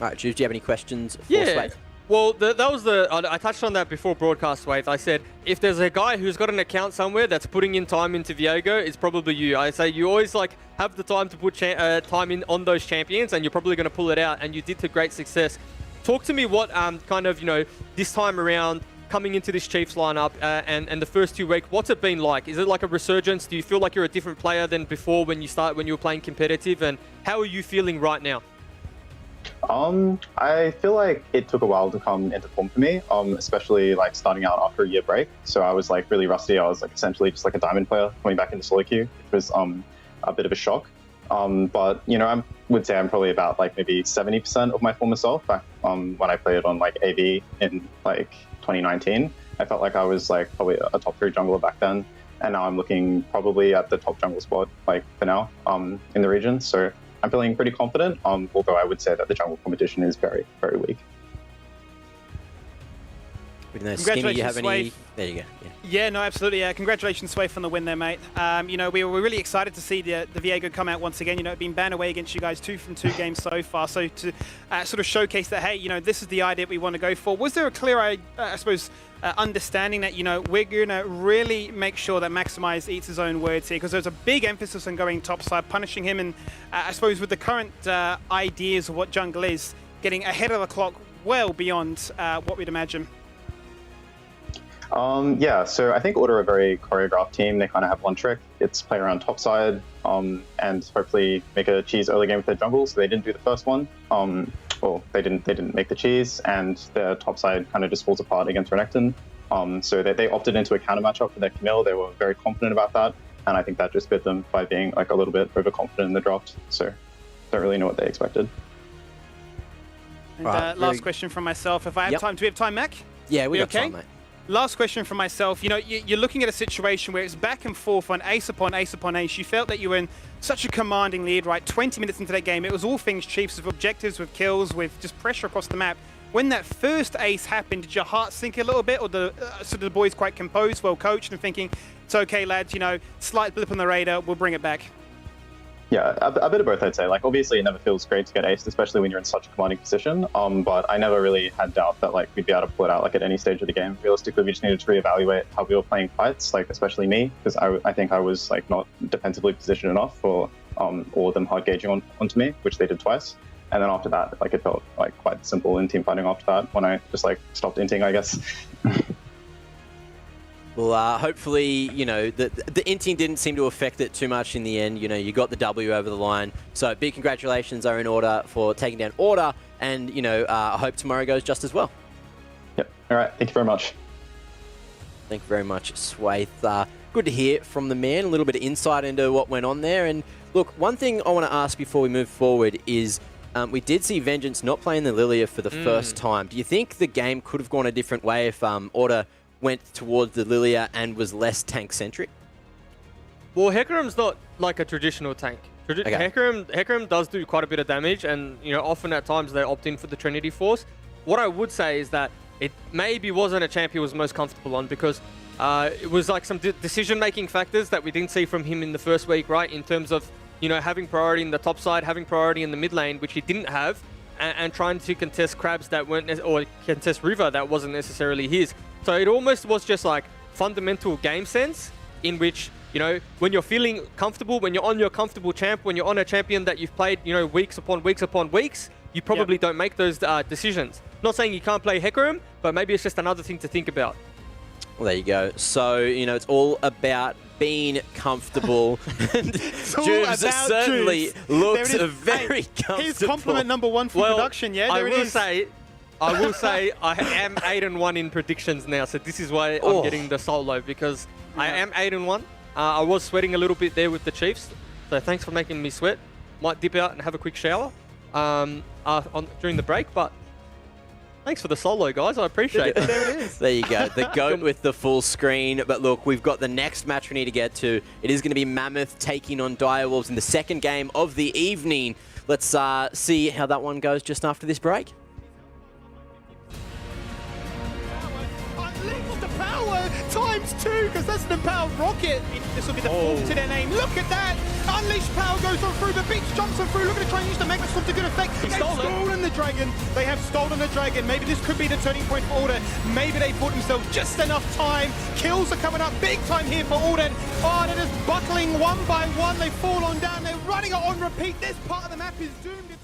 All right, Juice, do you have any questions for Yeah. Swave? Well, I touched on that before broadcast, Wave. I said, if there's a guy who's got an account somewhere that's putting in time into Viego, it's probably you. I say you always like have the time to put time in on those champions, and you're probably going to pull it out, and you did to great success. Talk to me what kind of, this time around, coming into this Chiefs lineup and the first 2 weeks, what's it been like? Is it like a resurgence? Do you feel like you're a different player than before when you were playing competitive? And how are you feeling right now? I feel like it took a while to come into form for me, especially like starting out after a year break. So I was like really rusty. I was like essentially just like a diamond player coming back into solo queue, which was a bit of a shock. But I would say I'm probably about like maybe 70% of my former self back when I played on like AV in like 2019. I felt like I was like probably a top 3 jungler back then, and now I'm looking probably at the top jungle spot like for now in the region. So I'm feeling pretty confident, although I would say that the jungle competition is very, very weak. Skinny, you have any? There you go. Yeah, no, absolutely. Congratulations, Sway, on the win there, mate. We were really excited to see the Viego come out once again. Been banned away against you guys 2 from 2 games so far. So to sort of showcase that, hey, this is the idea we want to go for. Was there a clear, understanding that, we're going to really make sure that Maximize eats his own words here, because there's a big emphasis on going topside, punishing him, and I suppose with the current ideas of what jungle is, getting ahead of the clock well beyond what we'd imagine. Yeah, so I think ORD are a very choreographed team. They kind of have one trick. It's play around topside and hopefully make a cheese early game with their jungle. So they didn't do the first one. Well, they didn't make the cheese, and their topside kind of just falls apart against Renekton. So they opted into a counter matchup for their Camille. They were very confident about that, and I think that just bit them by being like a little bit overconfident in the draft. So don't really know what they expected. And last question from myself. If I have time, do we have time, Mac? Yeah, we got time, mate. Last question from myself. You're looking at a situation where it's back and forth on ace upon ace upon ace. You felt that you were in such a commanding lead, right? 20 minutes into that game, it was all things Chiefs, with objectives, with kills, with just pressure across the map. When that first ace happened, did your heart sink a little bit, or the boys quite composed, well coached, and thinking, it's okay, lads, slight blip on the radar, we'll bring it back? Yeah, a bit of both, I'd say. Like, obviously, it never feels great to get aced, especially when you're in such a commanding position. But I never really had doubt that like we'd be able to pull it out like at any stage of the game. Realistically, we just needed to reevaluate how we were playing fights, like especially me, because I think I was like not defensively positioned enough for all of them hard gauging onto me, which they did twice. And then after that, like it felt like quite simple in team fighting after that when I just like stopped inting, I guess. Well, hopefully, the inting didn't seem to affect it too much in the end. You got the W over the line. So big congratulations are in order for taking down ORD, and, I hope tomorrow goes just as well. Yep. All right. Thank you very much. Thank you very much, Swaith. Good to hear from the man, a little bit of insight into what went on there. And look, one thing I want to ask before we move forward is we did see Vengeance not playing the Lilia for the first time. Do you think the game could have gone a different way if ORD went towards the Lilia and was less tank-centric? Well, Hecarim's not like a traditional tank. Okay. Hecarim does do quite a bit of damage, and often at times they opt in for the Trinity Force. What I would say is that it maybe wasn't a champ he was most comfortable on, because it was like some decision-making factors that we didn't see from him in the first week, right? In terms of having priority in the top side, having priority in the mid lane, which he didn't have, and trying to contest crabs that weren't, or contest river that wasn't necessarily his. So it almost was just like fundamental game sense, in which, when you're feeling comfortable, when you're on your comfortable champ, when you're on a champion that you've played, weeks upon weeks upon weeks, you probably don't make those decisions. Not saying you can't play Hecarim, but maybe it's just another thing to think about. Well, there you go. So, it's all about being comfortable. And Jubes certainly looks very comfortable. Here's compliment number 1 for production, yeah? I will say I am 8-1 in predictions now, so this is why I'm getting the solo, because I am 8-1. I was sweating a little bit there with the Chiefs, so thanks for making me sweat. Might dip out and have a quick shower during the break, but Thanks for the solo, guys. I appreciate that. There it is. There you go. The GOAT with the full screen. But look, we've got the next match we need to get to. It is going to be Mammoth taking on Direwolves in the second game of the evening. Let's see how that one goes just after this break. Unleash the power ×2, because that's an empowered rocket. This will be the fourth to their name. Look at that. Unleash power goes on through. The beach jumps on through. Look at it, trying to use the Mega Storm to good effect. They've stolen the dragon. They have stolen the dragon. Maybe this could be the turning point for Order. Maybe they bought themselves just enough time. Kills are coming up big time here for Order. Oh, they're just buckling one by one. They fall on down. They're running it on repeat. This part of the map is doomed.